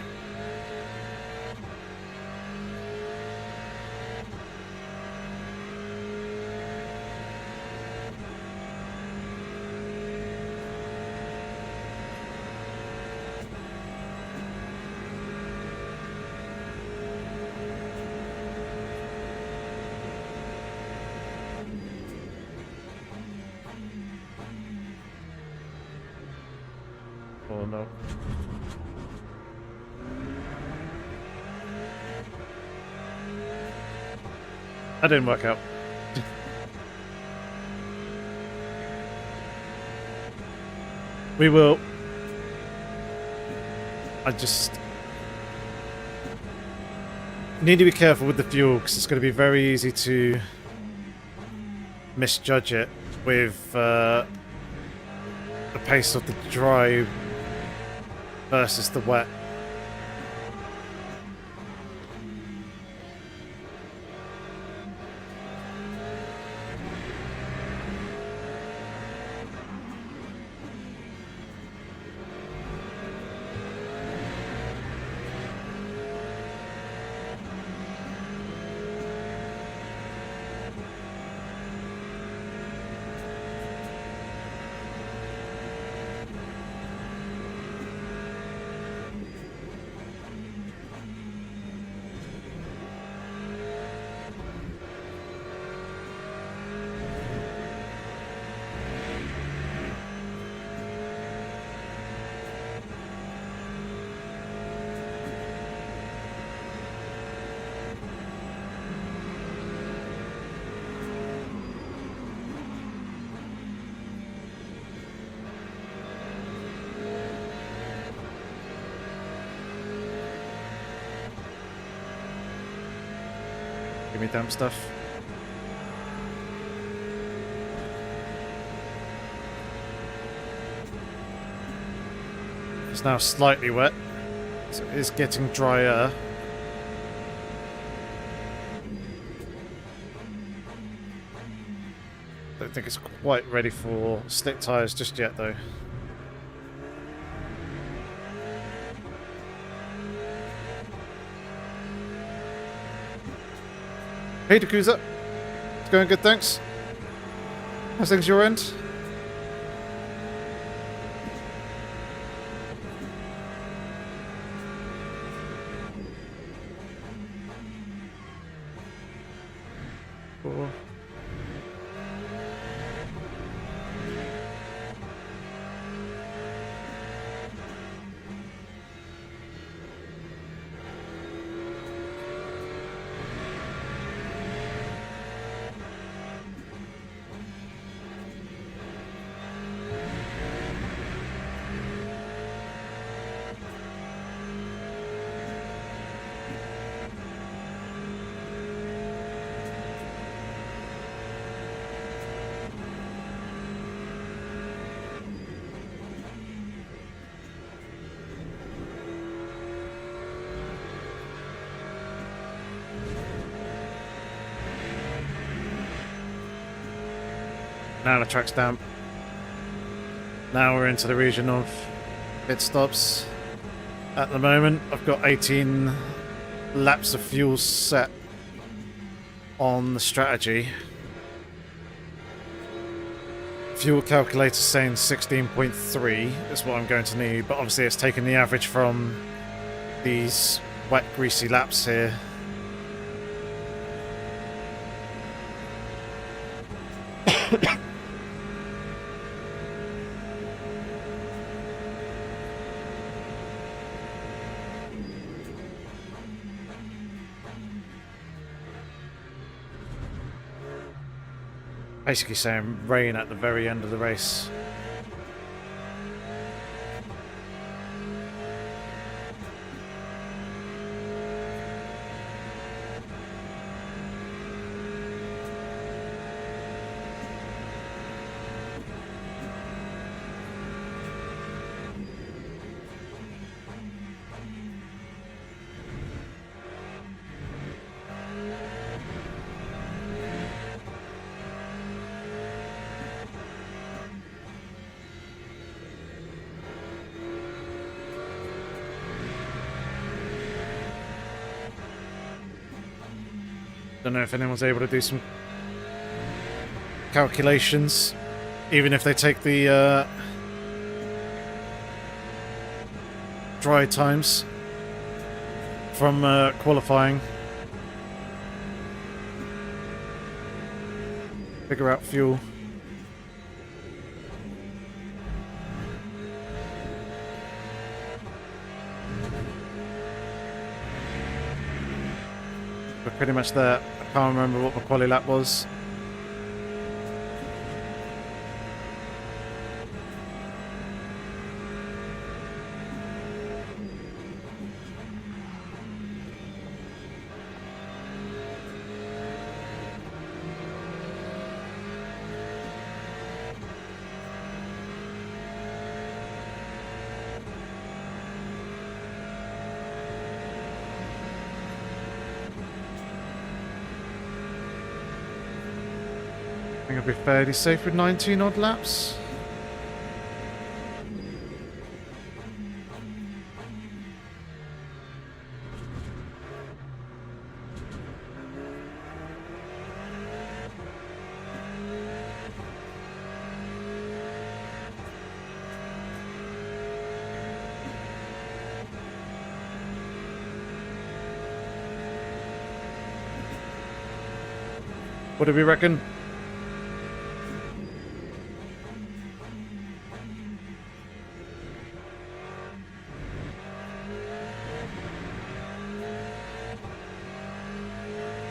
Oh no. That didn't work out. We will. I just need to be careful with the fuel because it's going to be very easy to misjudge it with the pace of the dry versus the wet. Give me damp stuff. It's now slightly wet, so it is getting drier. Don't think it's quite ready for slick tyres just yet though. Hey Dakuza, it's going good, thanks. How's things your end? Cool. Now the track's damp. Now we're into the region of pit stops. At the moment, I've got 18 laps of fuel set on the strategy. Fuel calculator saying 16.3 is what I'm going to need, but obviously it's taking the average from these wet, greasy laps here. Basically saying rain at the very end of the race. don't know if anyone's able to do some calculations, even if they take the dry times from qualifying. Figure out fuel. We're pretty much there. I can't remember what my quali lap was. I think I'll be fairly safe with 19 odd laps. What do we reckon?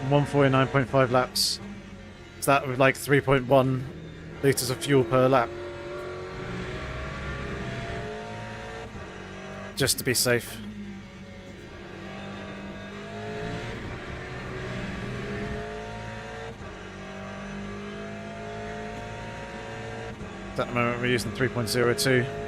$149.5 laps. Is that with like 3.1 litres of fuel per lap? Just to be safe. At the moment we're using 3.02.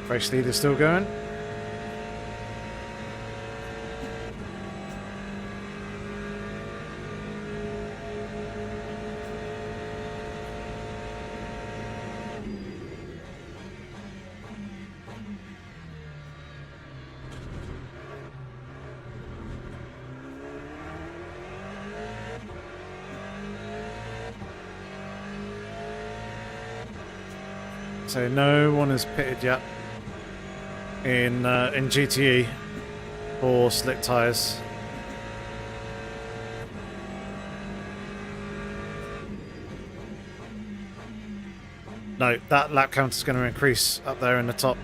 Race leader still going. So no one has pitted yet in GTE for slick tyres. No, that lap count is going to increase up there in the top.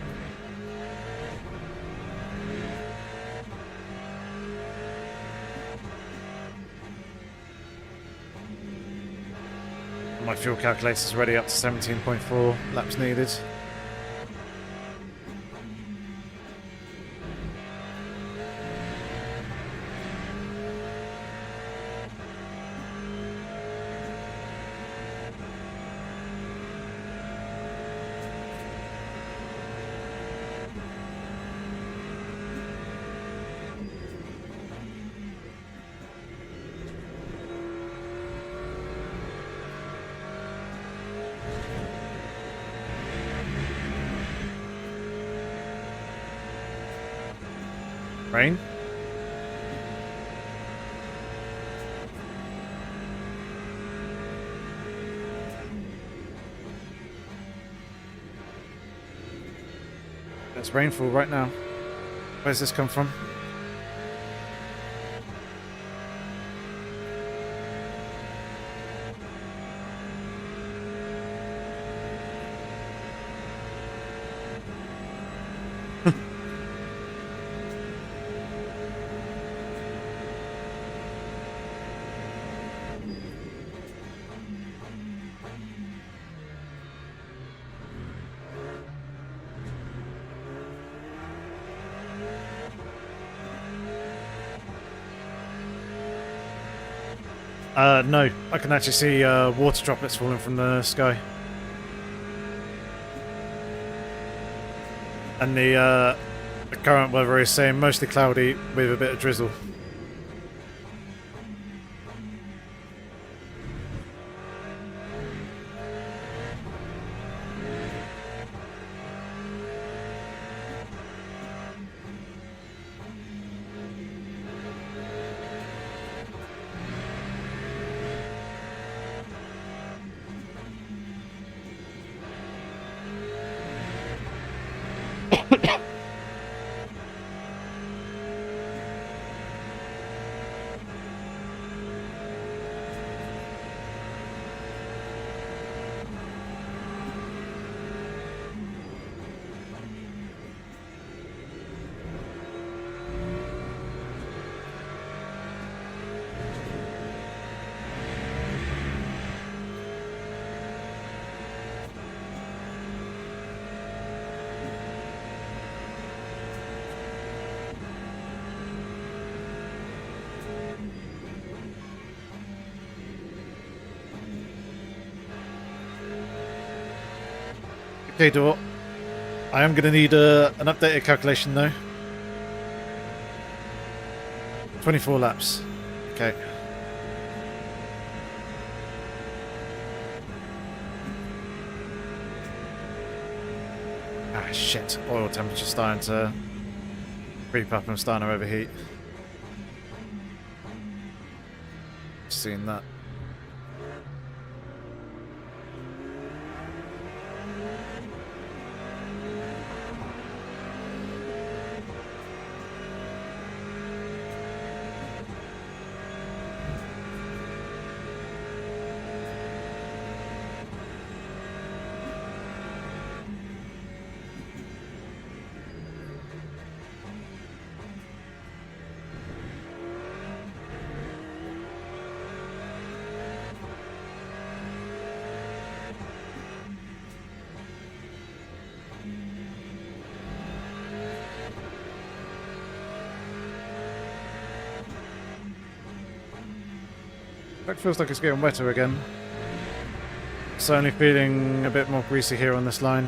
My fuel calculator is already up to 17.4 laps needed. Rain. There's rainfall right now. Where's this come from? No, I can actually see water droplets falling from the sky. And the current weather is saying mostly cloudy with a bit of drizzle. Okay, Dor. I am going to need an updated calculation though. 24 laps. Okay. Ah, shit. Oil temperature's starting to creep up and I'm starting to overheat. Seen that. It feels like it's getting wetter again. Certainly feeling a bit more greasy here on this line.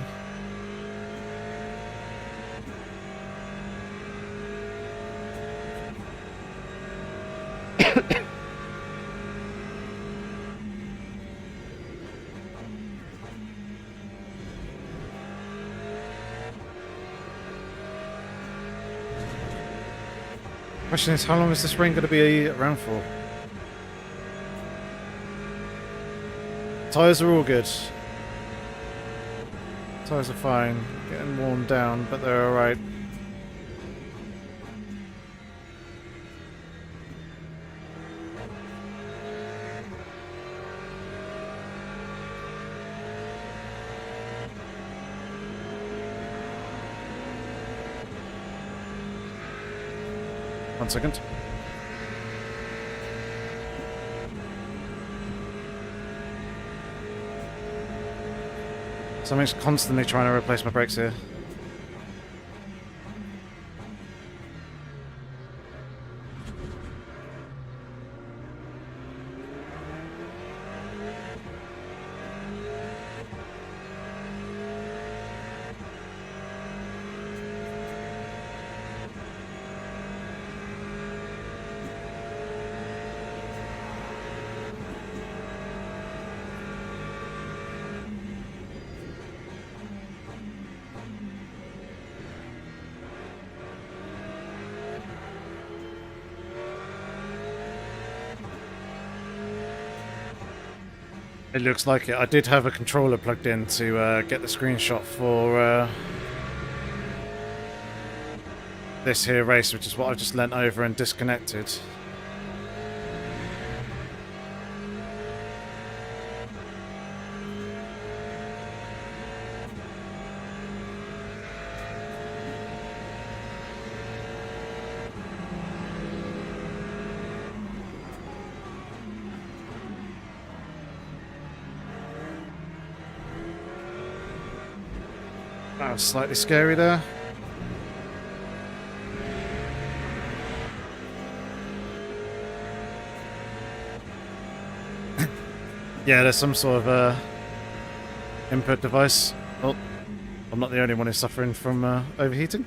Question is, how long is this rain going to be around for? Tyres are all good. Tyres are fine. Getting worn down, but they're alright. One second. Something's constantly trying to replace my brakes here. It looks like it. I did have a controller plugged in to get the screenshot for this here race, which is what I've just leant over and disconnected. That was slightly scary there. Yeah, there's some sort of input device. Oh, I'm not the only one who's suffering from overheating.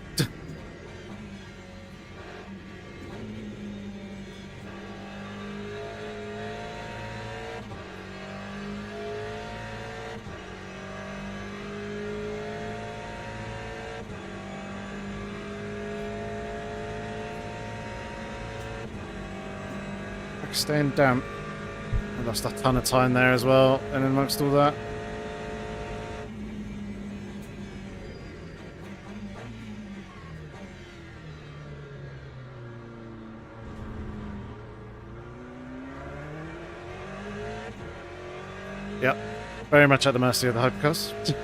Staying damp. I lost a ton of time there as well, and amongst all that. Yep, very much at the mercy of the hypercars.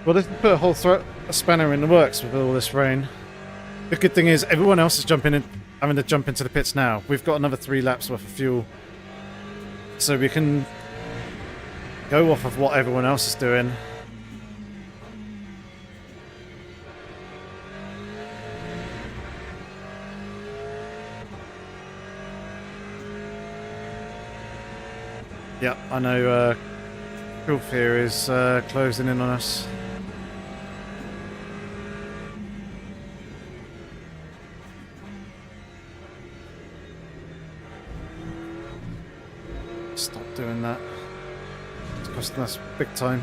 Well, they've put a whole spanner in the works with all this rain. The good thing is everyone else is having to jump into the pits now. We've got another 3 laps worth of fuel, so we can go off of what everyone else is doing. Yep, I know Gulf here is closing in on us. Stop doing that. It's costing us big time.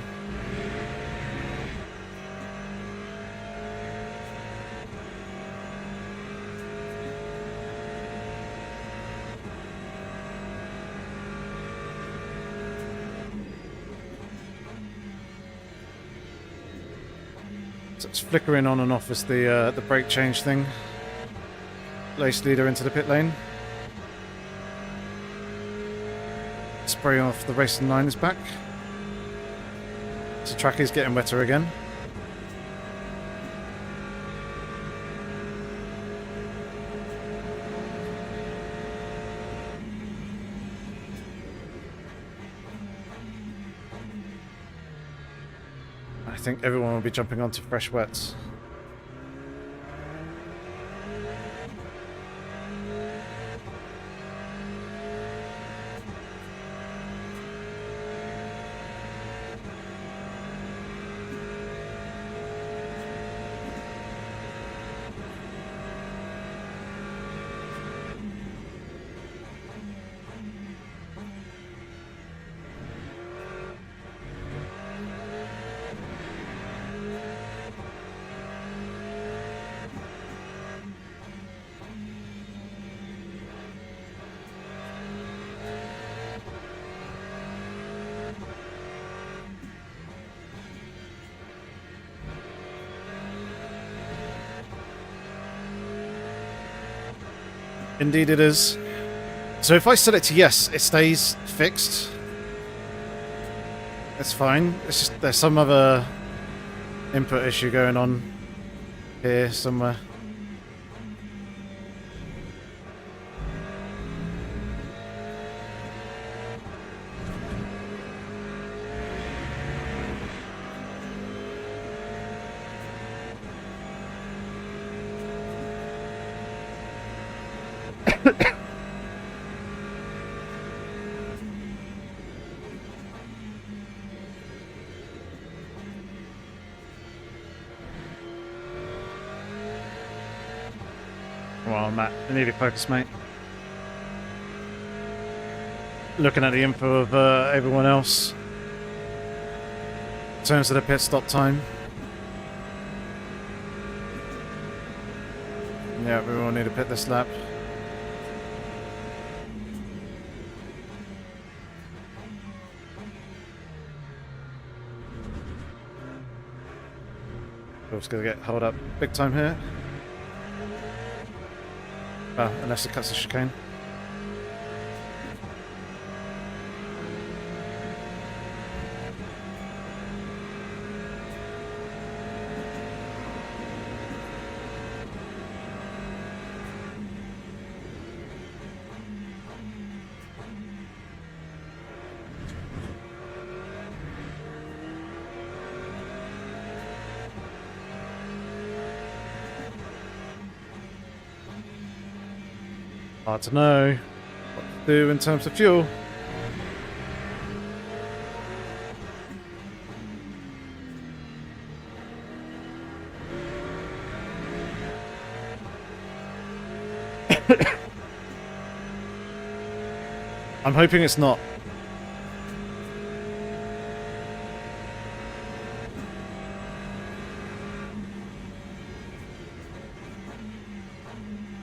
So it's flickering on and off as the brake change thing. Race leader into the pit lane. Spray off the racing line is back. So track is getting wetter again. I think everyone will be jumping onto fresh wets. Indeed it is. So if I set it to yes, it stays fixed. It's fine. It's just there's some other input issue going on here somewhere. Come on, Matt. I need to focus, mate. Looking at the info of everyone else in terms of the pit stop time. Yeah, we will need to pit this lap. We're just going to get held up big time here. Oh, unless it cuts the chicane. Hard to know what to do in terms of fuel. I'm hoping it's not.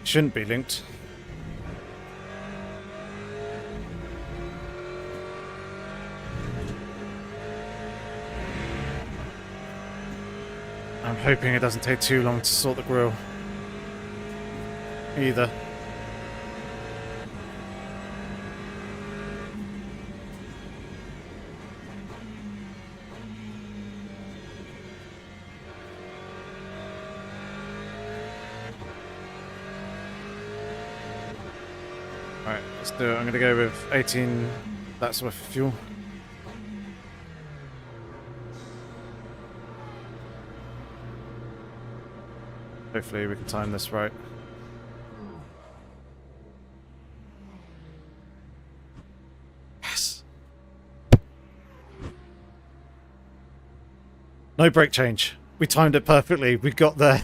Shouldn't be linked. I'm hoping it doesn't take too long to sort the grill. Either. Alright, let's do it. I'm going to go with 18, that's worth of fuel. Hopefully we can time this right. Yes! No brake change. We timed it perfectly. We got there.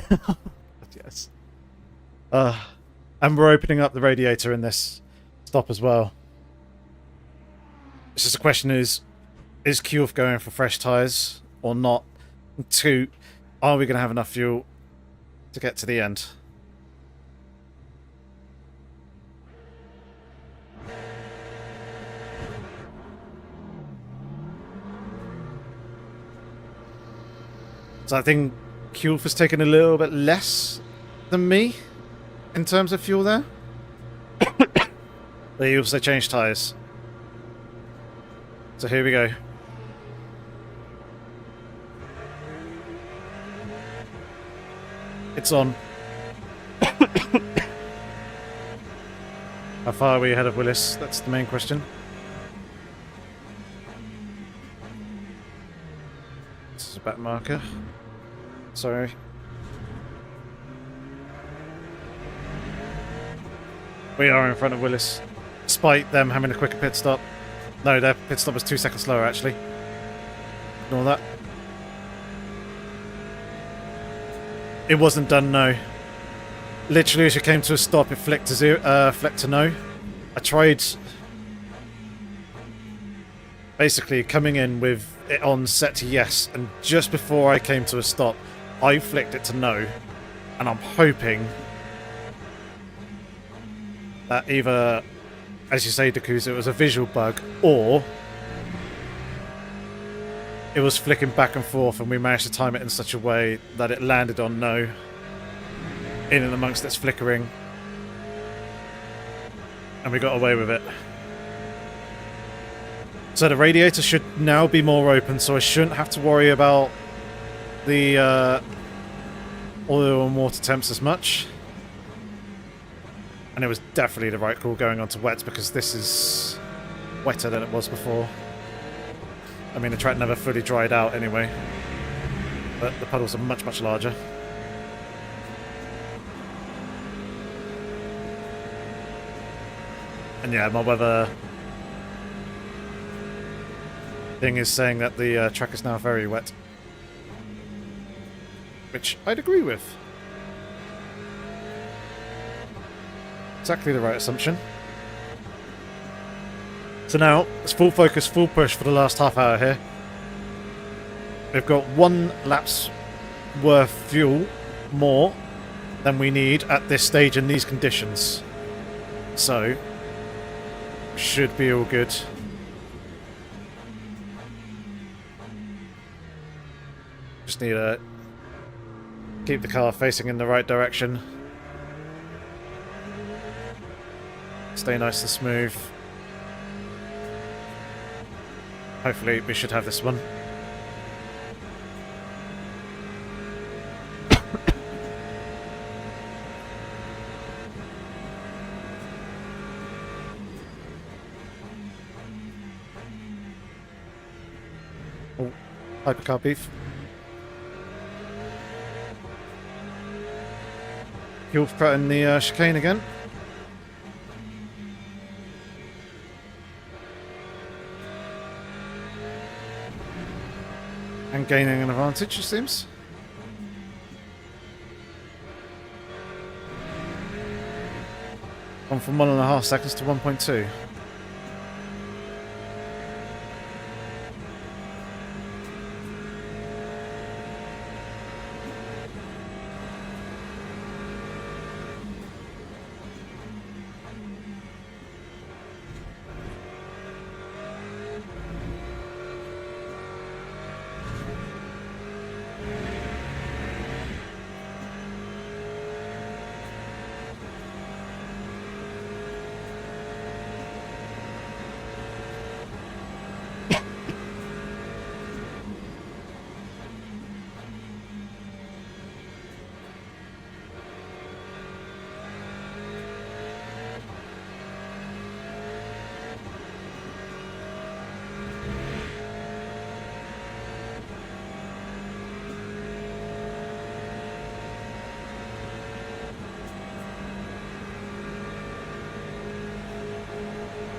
Yes. And we're opening up the radiator in this stop as well. It's just a question is QF going for fresh tyres or not? And two, are we going to have enough fuel to get to the end? So I think QF has taken a little bit less than me in terms of fuel there. They also changed tyres. So here we go. It's on. How far are we ahead of Willis? That's the main question. This is a back marker. Sorry. We are in front of Willis, despite them having a quicker pit stop. No, their pit stop was 2 seconds slower, actually. Ignore that. It wasn't done, no. Literally, as you came to a stop, it flicked to zero, flicked to no. I tried basically coming in with it on set to yes, and just before I came to a stop, I flicked it to no, and I'm hoping that either, as you say, Dakusa, it was a visual bug, or it was flicking back and forth and we managed to time it in such a way that it landed on no in and amongst its flickering, and we got away with it. So the radiator should now be more open, so I shouldn't have to worry about the oil and water temps as much. And it was definitely the right call going on to wet, because this is wetter than it was before. I mean, the track never fully dried out anyway, but the puddles are much, much larger. And yeah, my weather thing is saying that the track is now very wet, which I'd agree with. Exactly the right assumption. So now, it's full focus, full push for the last half hour here. We've got 1 lap's worth fuel more than we need at this stage in these conditions. So, should be all good. Just need to keep the car facing in the right direction. Stay nice and smooth. Hopefully we should have this one. Oh, hypercar beef. Fuel threaten the chicane again. gaining an advantage, it seems. Gone from 1.5 seconds to 1.2.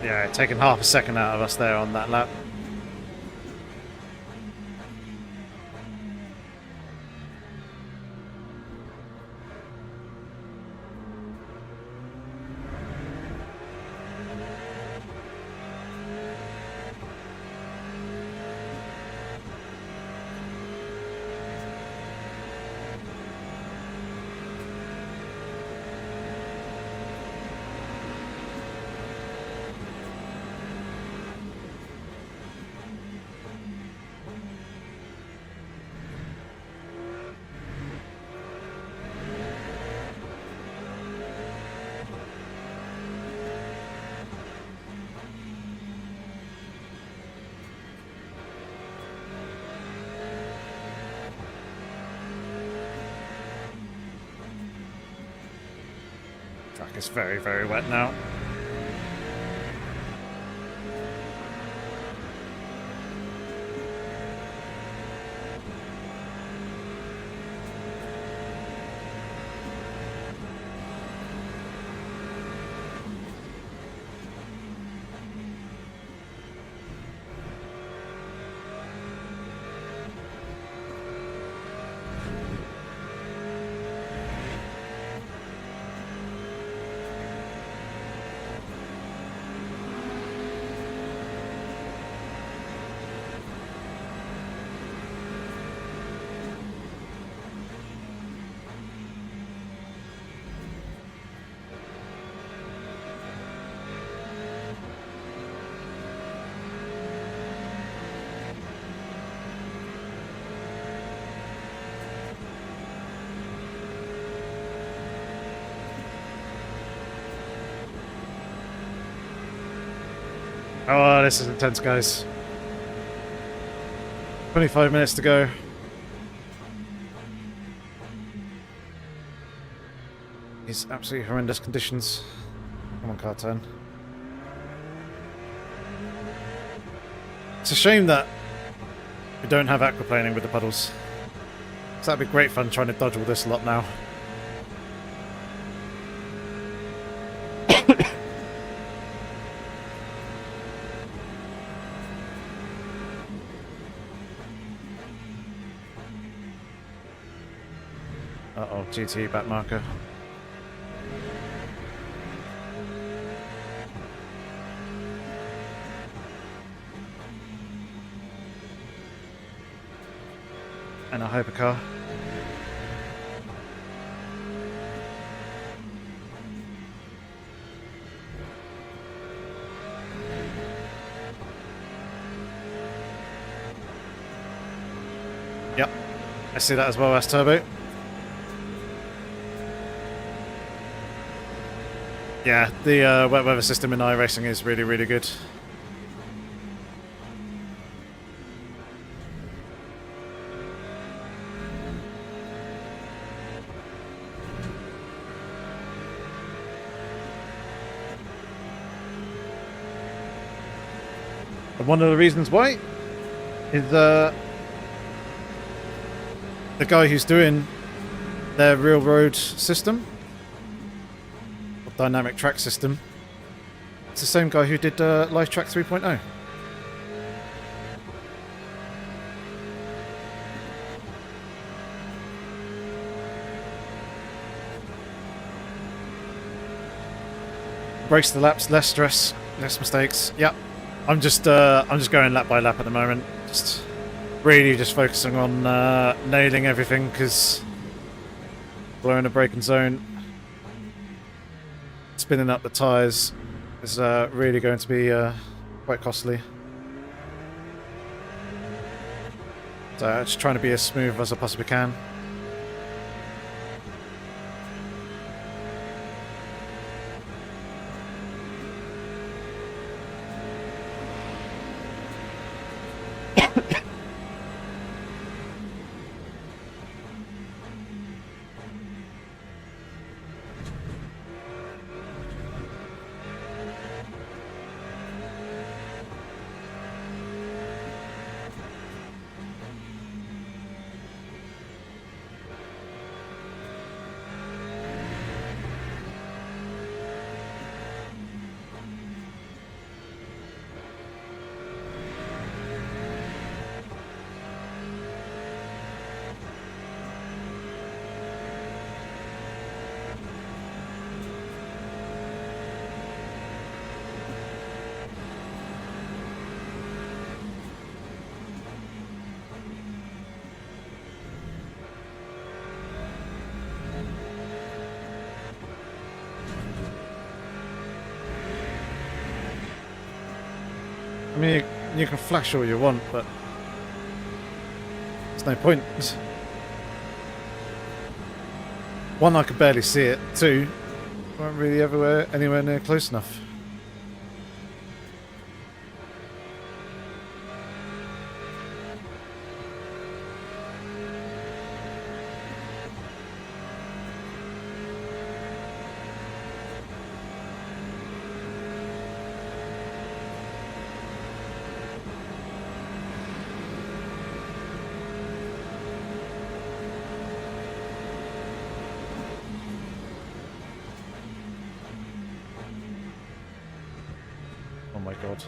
Yeah, taking half a second out of us there on that lap. Track is very, very wet now. Oh, this is intense, guys. 25 minutes to go. These absolutely horrendous conditions. Come on, car turn. It's a shame that we don't have aquaplaning with the puddles. So that'd be great fun trying to dodge all this lot now. Uh-oh, GT back marker. And a hypercar. Yep, I see that as well as turbo. Yeah, the wet weather system in iRacing is really, really good. And one of the reasons why is the guy who's doing their real road system, or dynamic track system, it's the same guy who did Live Track 3.0. brace the laps, less stress, less mistakes. Yeah, I'm just going lap by lap at the moment. Just really just focusing on nailing everything because blowing a braking zone, spinning up the tyres is really going to be quite costly. So just trying to be as smooth as I possibly can. I mean, you can flash all you want, but there's no point. One, I could barely see it. Two, I weren't really anywhere near close enough. Oh my god.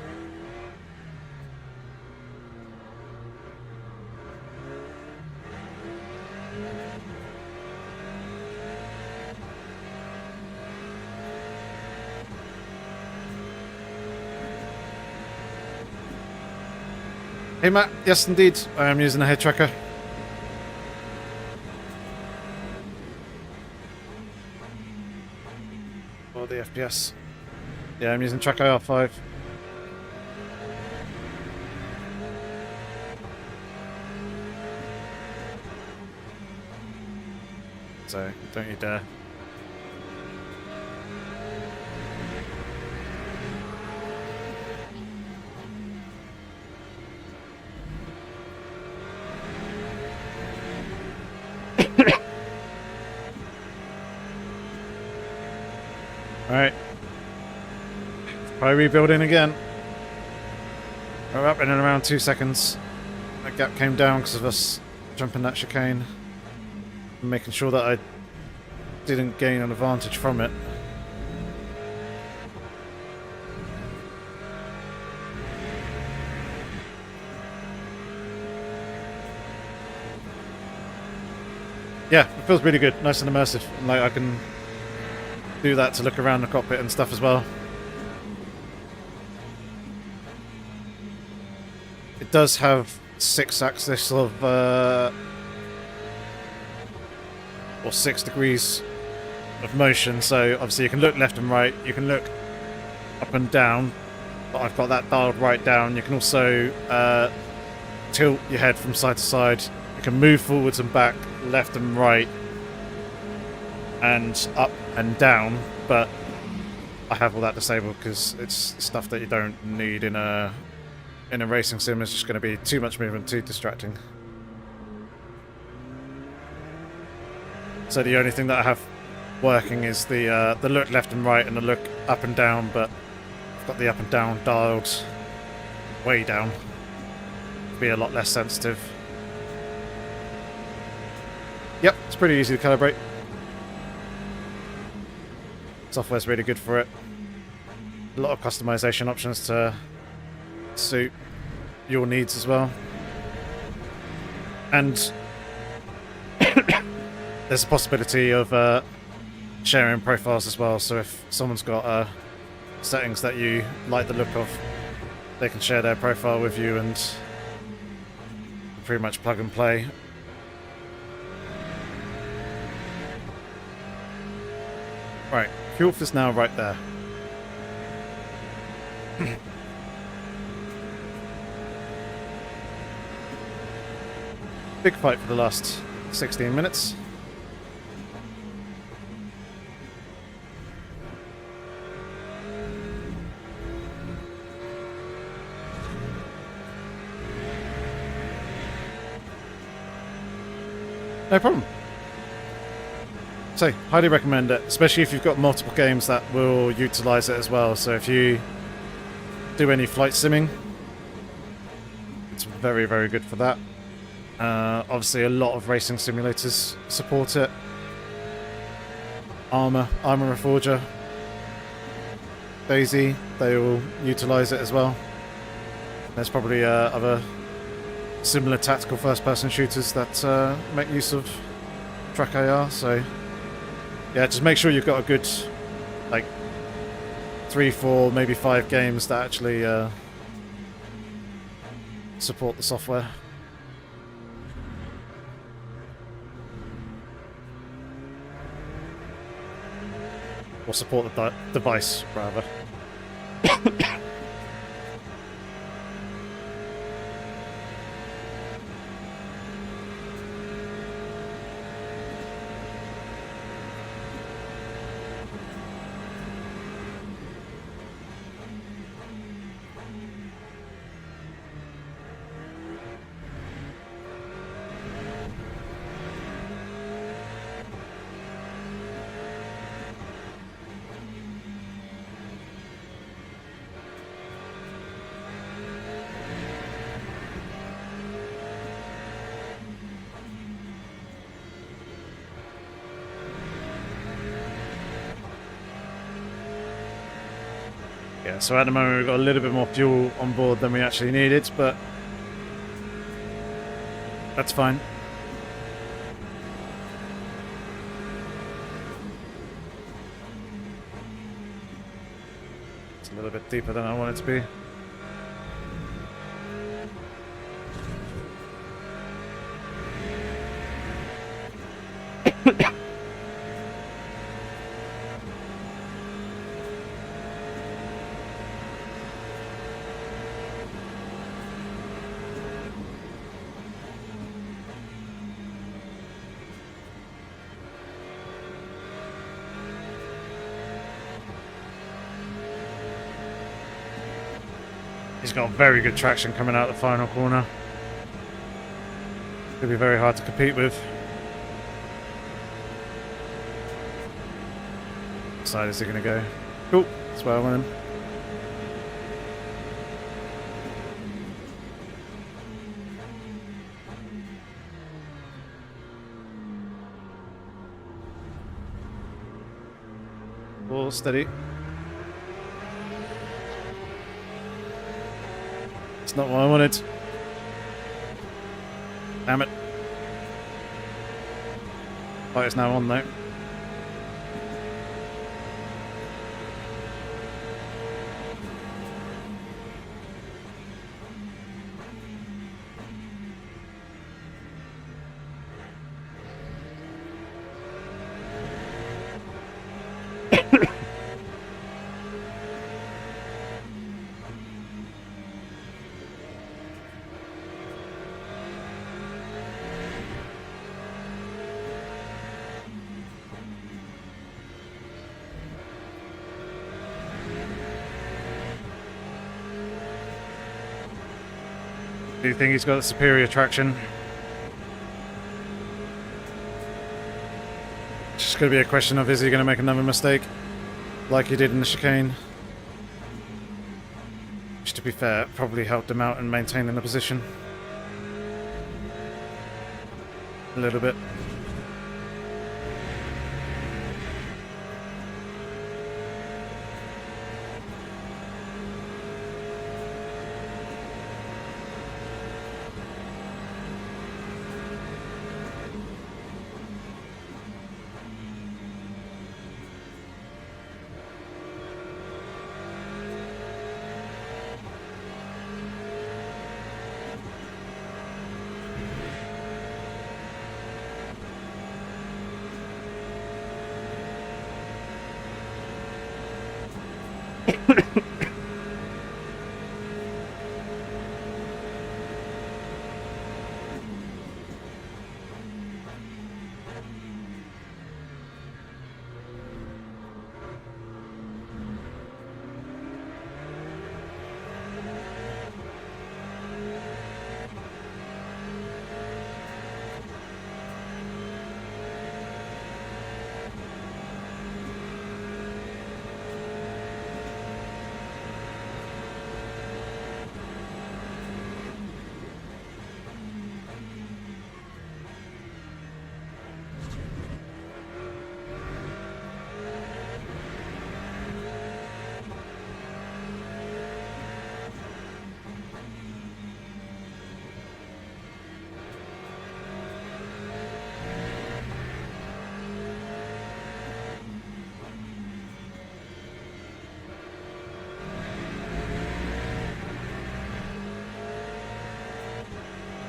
Hey Matt, yes indeed, I am using a head tracker. For the FPS. Yeah, I'm using Track IR5. So, don't you dare. Alright. Try rebuilding again. We're up in and around 2 seconds. That gap came down because of us jumping that chicane. And making sure that I didn't gain an advantage from it. Yeah, it feels really good. Nice and immersive. And, like, I can do that to look around the cockpit and stuff as well. It does have 6 axis of or 6 degrees of motion, so obviously you can look left and right, you can look up and down, but I've got that dialed right down. You can also tilt your head from side to side. You can move forwards and back, left and right, and up and down, but I have all that disabled because it's stuff that you don't need in a racing sim. It's just going to be too much movement, too distracting. So the only thing that I have working is the look left and right and the look up and down, but I've got the up and down dialed way down. Be a lot less sensitive. Yep, it's pretty easy to calibrate. Software's really good for it. A lot of customization options to suit your needs as well. And there's a possibility of sharing profiles as well, so if someone's got a settings that you like the look of. They can share their profile with you and pretty much plug and play. Right, fuel is now right there. Big fight for the last 16 minutes. No problem. So, highly recommend it, especially if you've got multiple games that will utilize it as well. So if you do any flight simming, it's very, very good for that. Obviously, a lot of racing simulators support it. Armour Reforger, Daisy, they all utilize it as well. There's probably other similar tactical first-person shooters that make use of Track AR. So yeah, just make sure you've got a good, like, 3, 4, maybe 5 games that actually support the software. Or support the device, rather. Yeah, so at the moment we've got a little bit more fuel on board than we actually needed, but that's fine. It's a little bit deeper than I want it to be. He's got very good traction coming out the final corner. Could be very hard to compete with. What side is he going to go? Cool, that's where I want him. All steady. It's not what I wanted. Damn it. Light is now on though. Do you think he's got superior traction? It's just going to be a question of, is he going to make another mistake like he did in the chicane? Which, to be fair, probably helped him out in maintaining the position a little bit.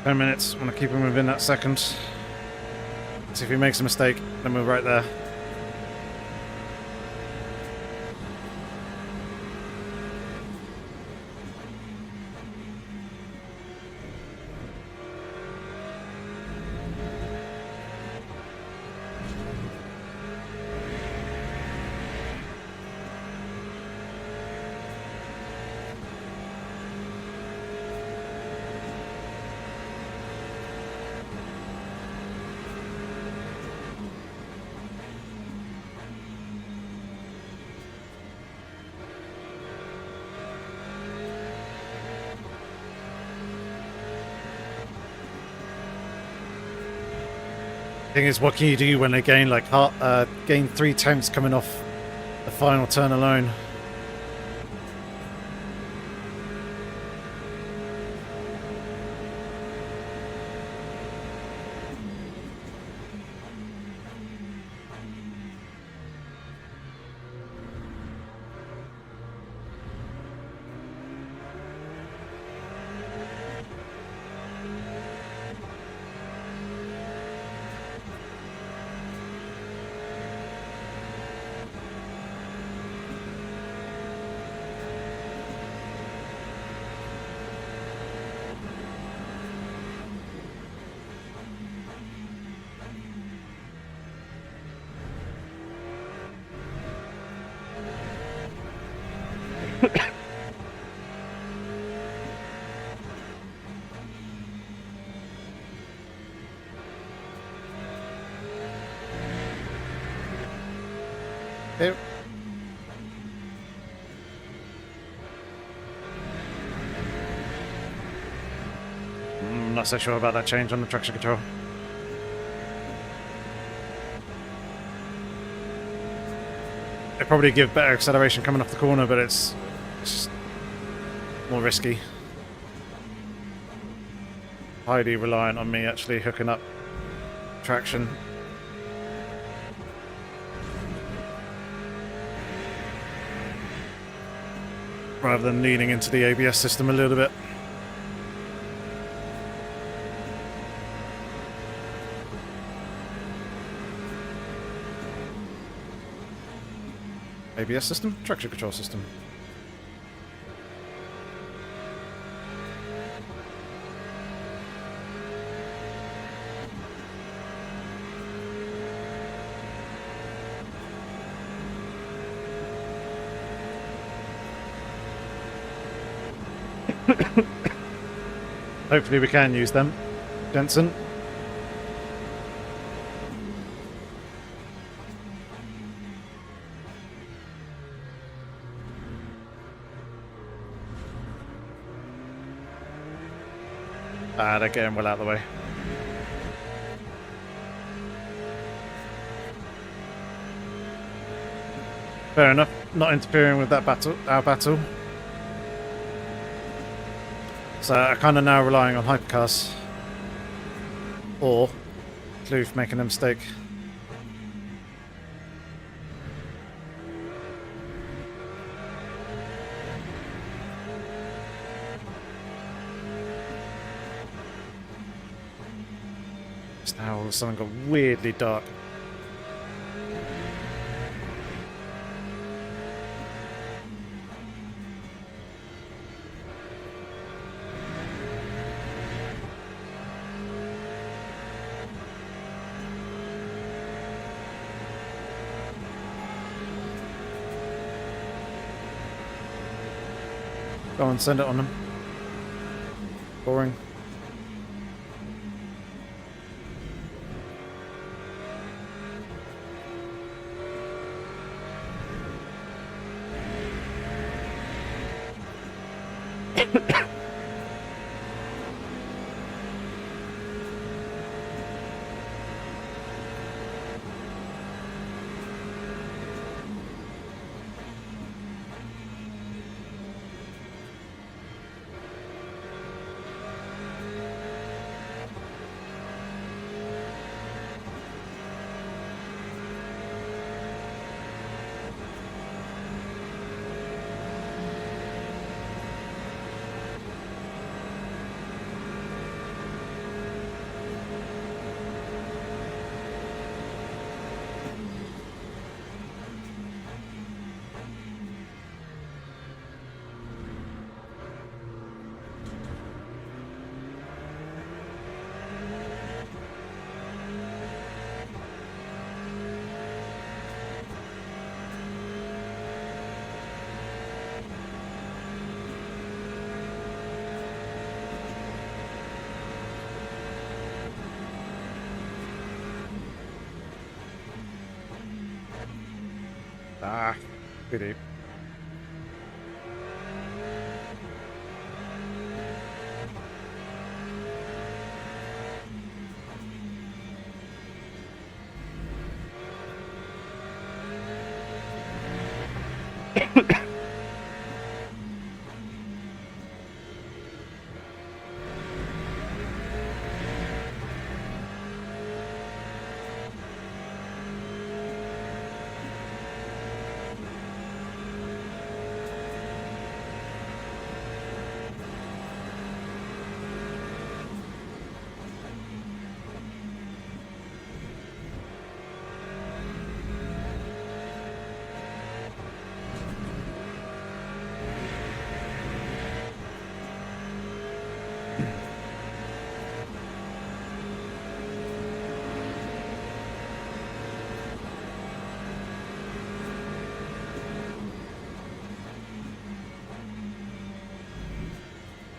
10 minutes. I want to keep him within that second. See if he makes a mistake, then we're right there. Thing is, what can you do when they gain like gain 3 tenths coming off the final turn alone? Yep. I'm not so sure about that change on the traction control. It probably give better acceleration coming off the corner, but it's just more risky. Highly reliant on me actually hooking up traction. Rather than leaning into the ABS system a little bit. ABS system? Traction control system. Hopefully we can use them. Jensen. Ah, they're getting well out of the way. Fair enough. Not interfering with that battle, our battle. So I'm kind of now relying on hypercars. Or Kloof making a mistake. Just now all of a sudden got weirdly dark. Go on, send it on them. Boring. Ah, pity.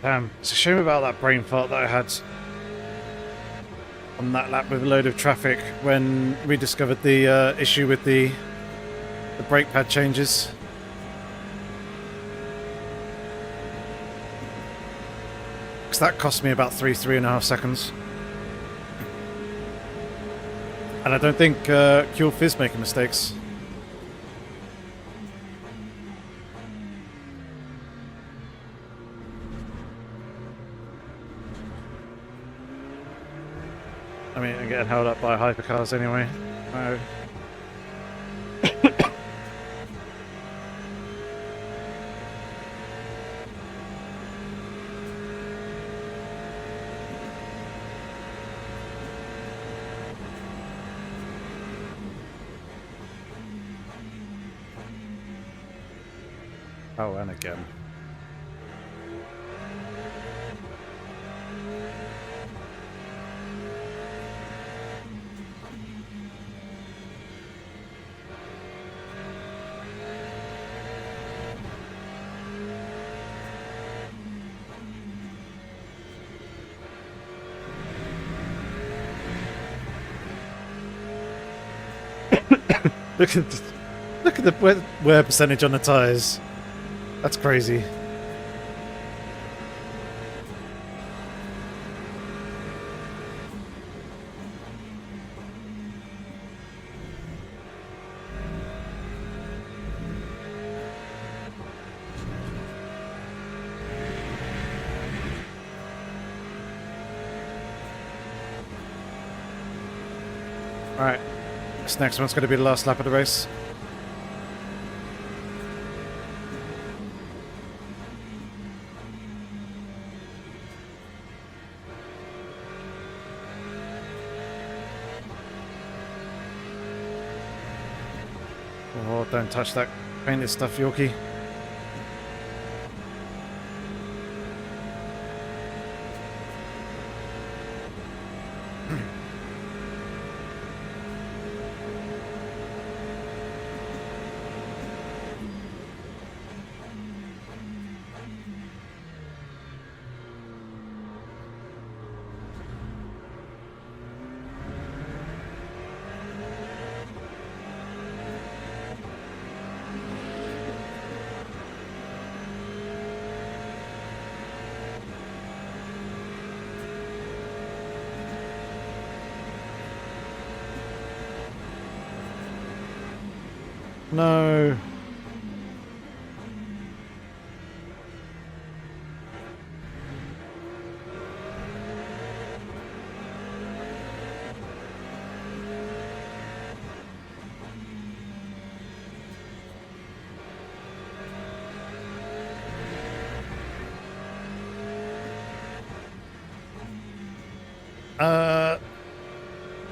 Damn, it's a shame about that brain fart that I had on that lap with a load of traffic when we discovered the issue with the brake pad changes. Because that cost me about 3.5 seconds. And I don't think Cure Fizz making mistakes. I mean, I'm getting held up by hypercars anyway. No. Oh, and again. Look at the wear percentage on the tyres. That's crazy. Alright. This next one's going to be the last lap of the race. Oh, don't touch that painted stuff, Yorkie. No.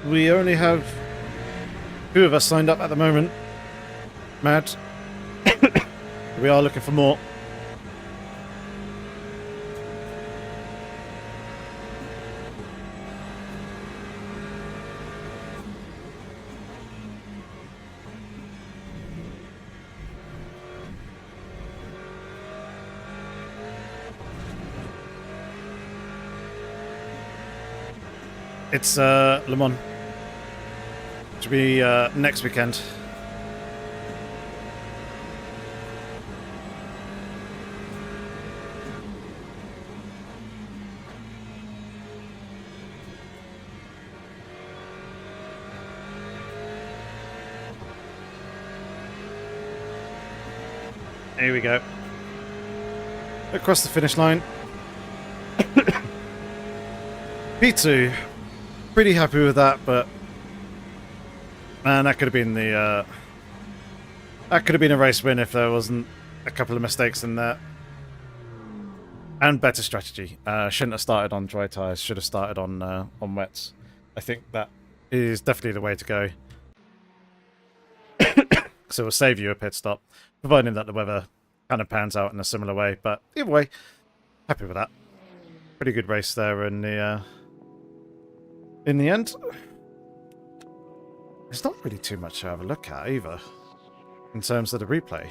We only have 2 of us signed up at the moment. Mad. We are looking for more. It's Le Mans. Which will be next weekend. Here we go. Across the finish line. P2. Pretty happy with that, but man, that could have been the that could have been a race win if there wasn't a couple of mistakes in there. And better strategy. Shouldn't have started on dry tyres. Should have started on wets. I think that is definitely the way to go. So it will save you a pit stop, providing that the weather kind of pans out in a similar way. But either way, happy with that. Pretty good race there in the end. There's not really too much to have a look at either, in terms of the replay.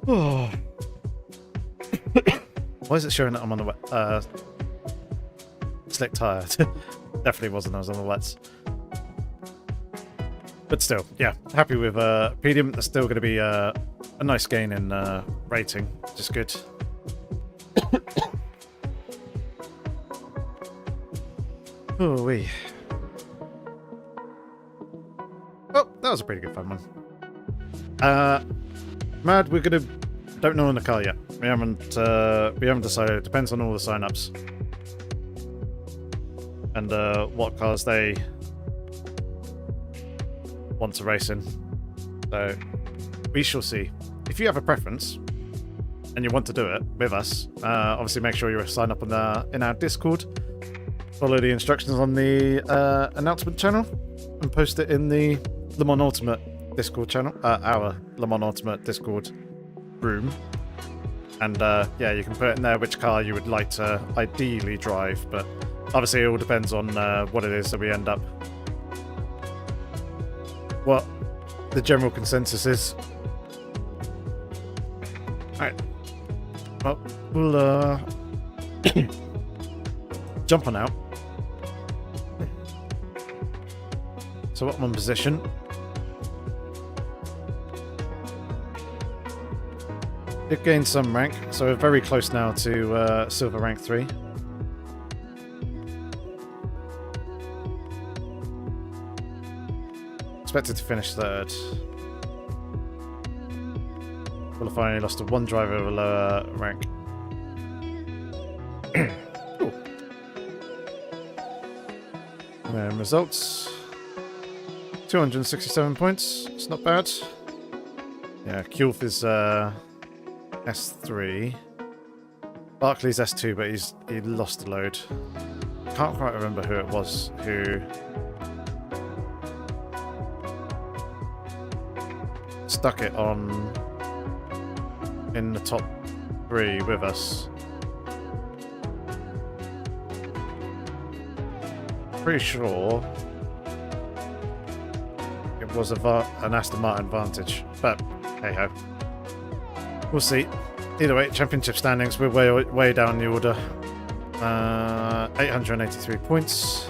Oh. Why is it showing that I'm on the slick tyre? Definitely wasn't. I was on the wets. But still, yeah, happy with podium. That's still going to be a nice gain in rating, which is good. Oh, wee. Oh, that was a pretty good fun one. Mad, we're gonna don't know on the car yet. We haven't decided. It depends on all the sign-ups and what cars they want to race in. So we shall see. If you have a preference and you want to do it with us, obviously make sure you sign up in our Discord. Follow the instructions on the announcement channel and post it in the Le Mans Ultimate Discord channel, our Le Mans Ultimate Discord room. And yeah, you can put in there which car you would like to ideally drive, but obviously it all depends on what it is that we end up. What the general consensus is. Alright. Well, we'll jump on out. So I'm on position. Did gain some rank, so we're very close now to silver rank 3. Expected to finish 3rd. Qualifying, only lost to one driver of a lower rank. Cool. And results. 267 points. It's not bad. Yeah, Kulf is S3. Barclay's S2, but he lost a load. Can't quite remember who it was who stuck it on in the top 3 with us. Pretty sure it was an Aston Martin Vantage, but hey ho. We'll see. Either way, championship standings, we're way down the order. 883 points.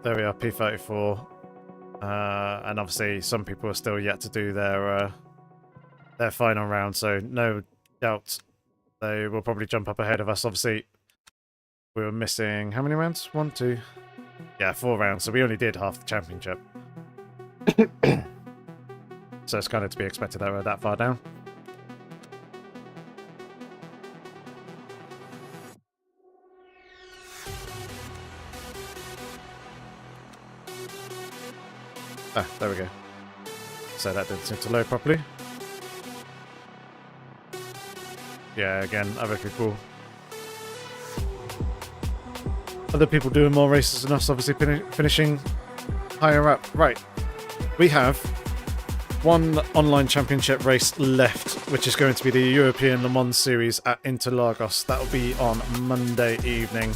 There we are, P34. And obviously some people are still yet to do their final round, so no doubt they will probably jump up ahead of us. Obviously, we were missing how many rounds? 1, 2... Yeah, 4 rounds, so we only did half the championship. So it's kind of to be expected that we're that far down. Ah, there we go. So that didn't seem to load properly. Yeah, again, other people doing more races than us, obviously finishing higher up. Right, we have one online championship race left, which is going to be the European Le Mans Series at Interlagos. That will be on Monday evening.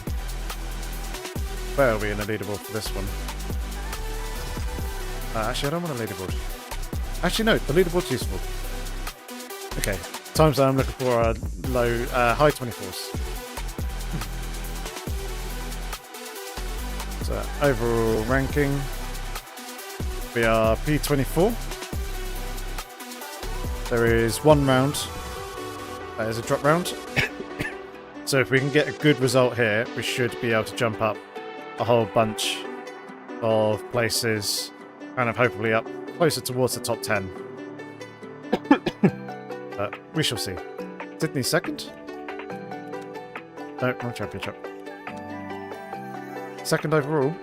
Where are we in the leaderboard for this one? Actually, I don't want a leaderboard. Actually, no, the leaderboard's useful. Okay, times that I'm looking for are high 24s. So, overall ranking, we are P24. there is one round. That is a drop round. So if we can get a good result here, we should be able to jump up a whole bunch of places, kind of hopefully up closer towards the top 10. But we shall see. Sydney second? No, wrong championship. Second overall.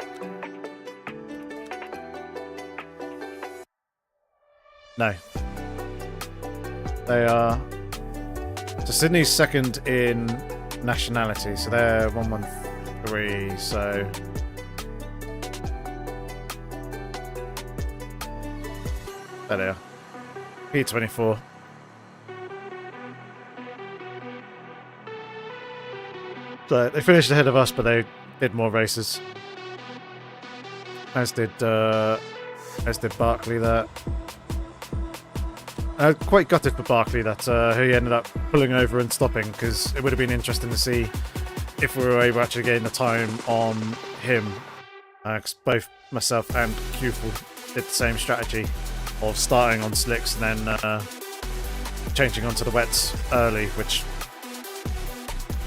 No. They are... So Sydney's second in nationality, so they're 113, so... There they are. P24. So they finished ahead of us, but they did more races. As did Barkley there. Quite gutted for Barkley that he ended up pulling over and stopping, because it would have been interesting to see if we were able to actually gain the time on him. Because both myself and Qful did the same strategy of starting on slicks and then changing onto the wets early, which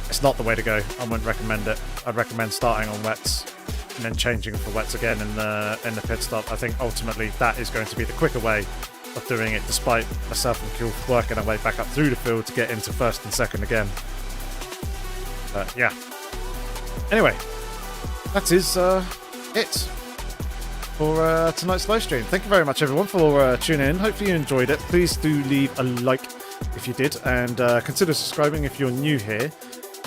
it's not the way to go. I wouldn't recommend it. I'd recommend starting on wets and then changing for wets again in the pit stop. I think ultimately that is going to be the quicker way of doing it, despite myself and Qful working our way back up through the field to get into first and second again. But yeah. Anyway, that is it for tonight's live stream. Thank you very much, everyone, for tuning in. Hopefully you enjoyed it. Please do leave a like if you did, and consider subscribing if you're new here.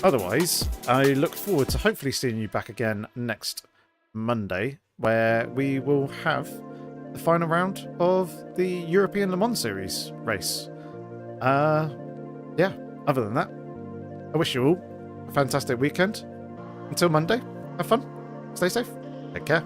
Otherwise, I look forward to hopefully seeing you back again next Monday, where we will have the final round of the European Le Mans Series race. Yeah, other than that, I wish you all a fantastic weekend. Until Monday, have fun, stay safe, take care.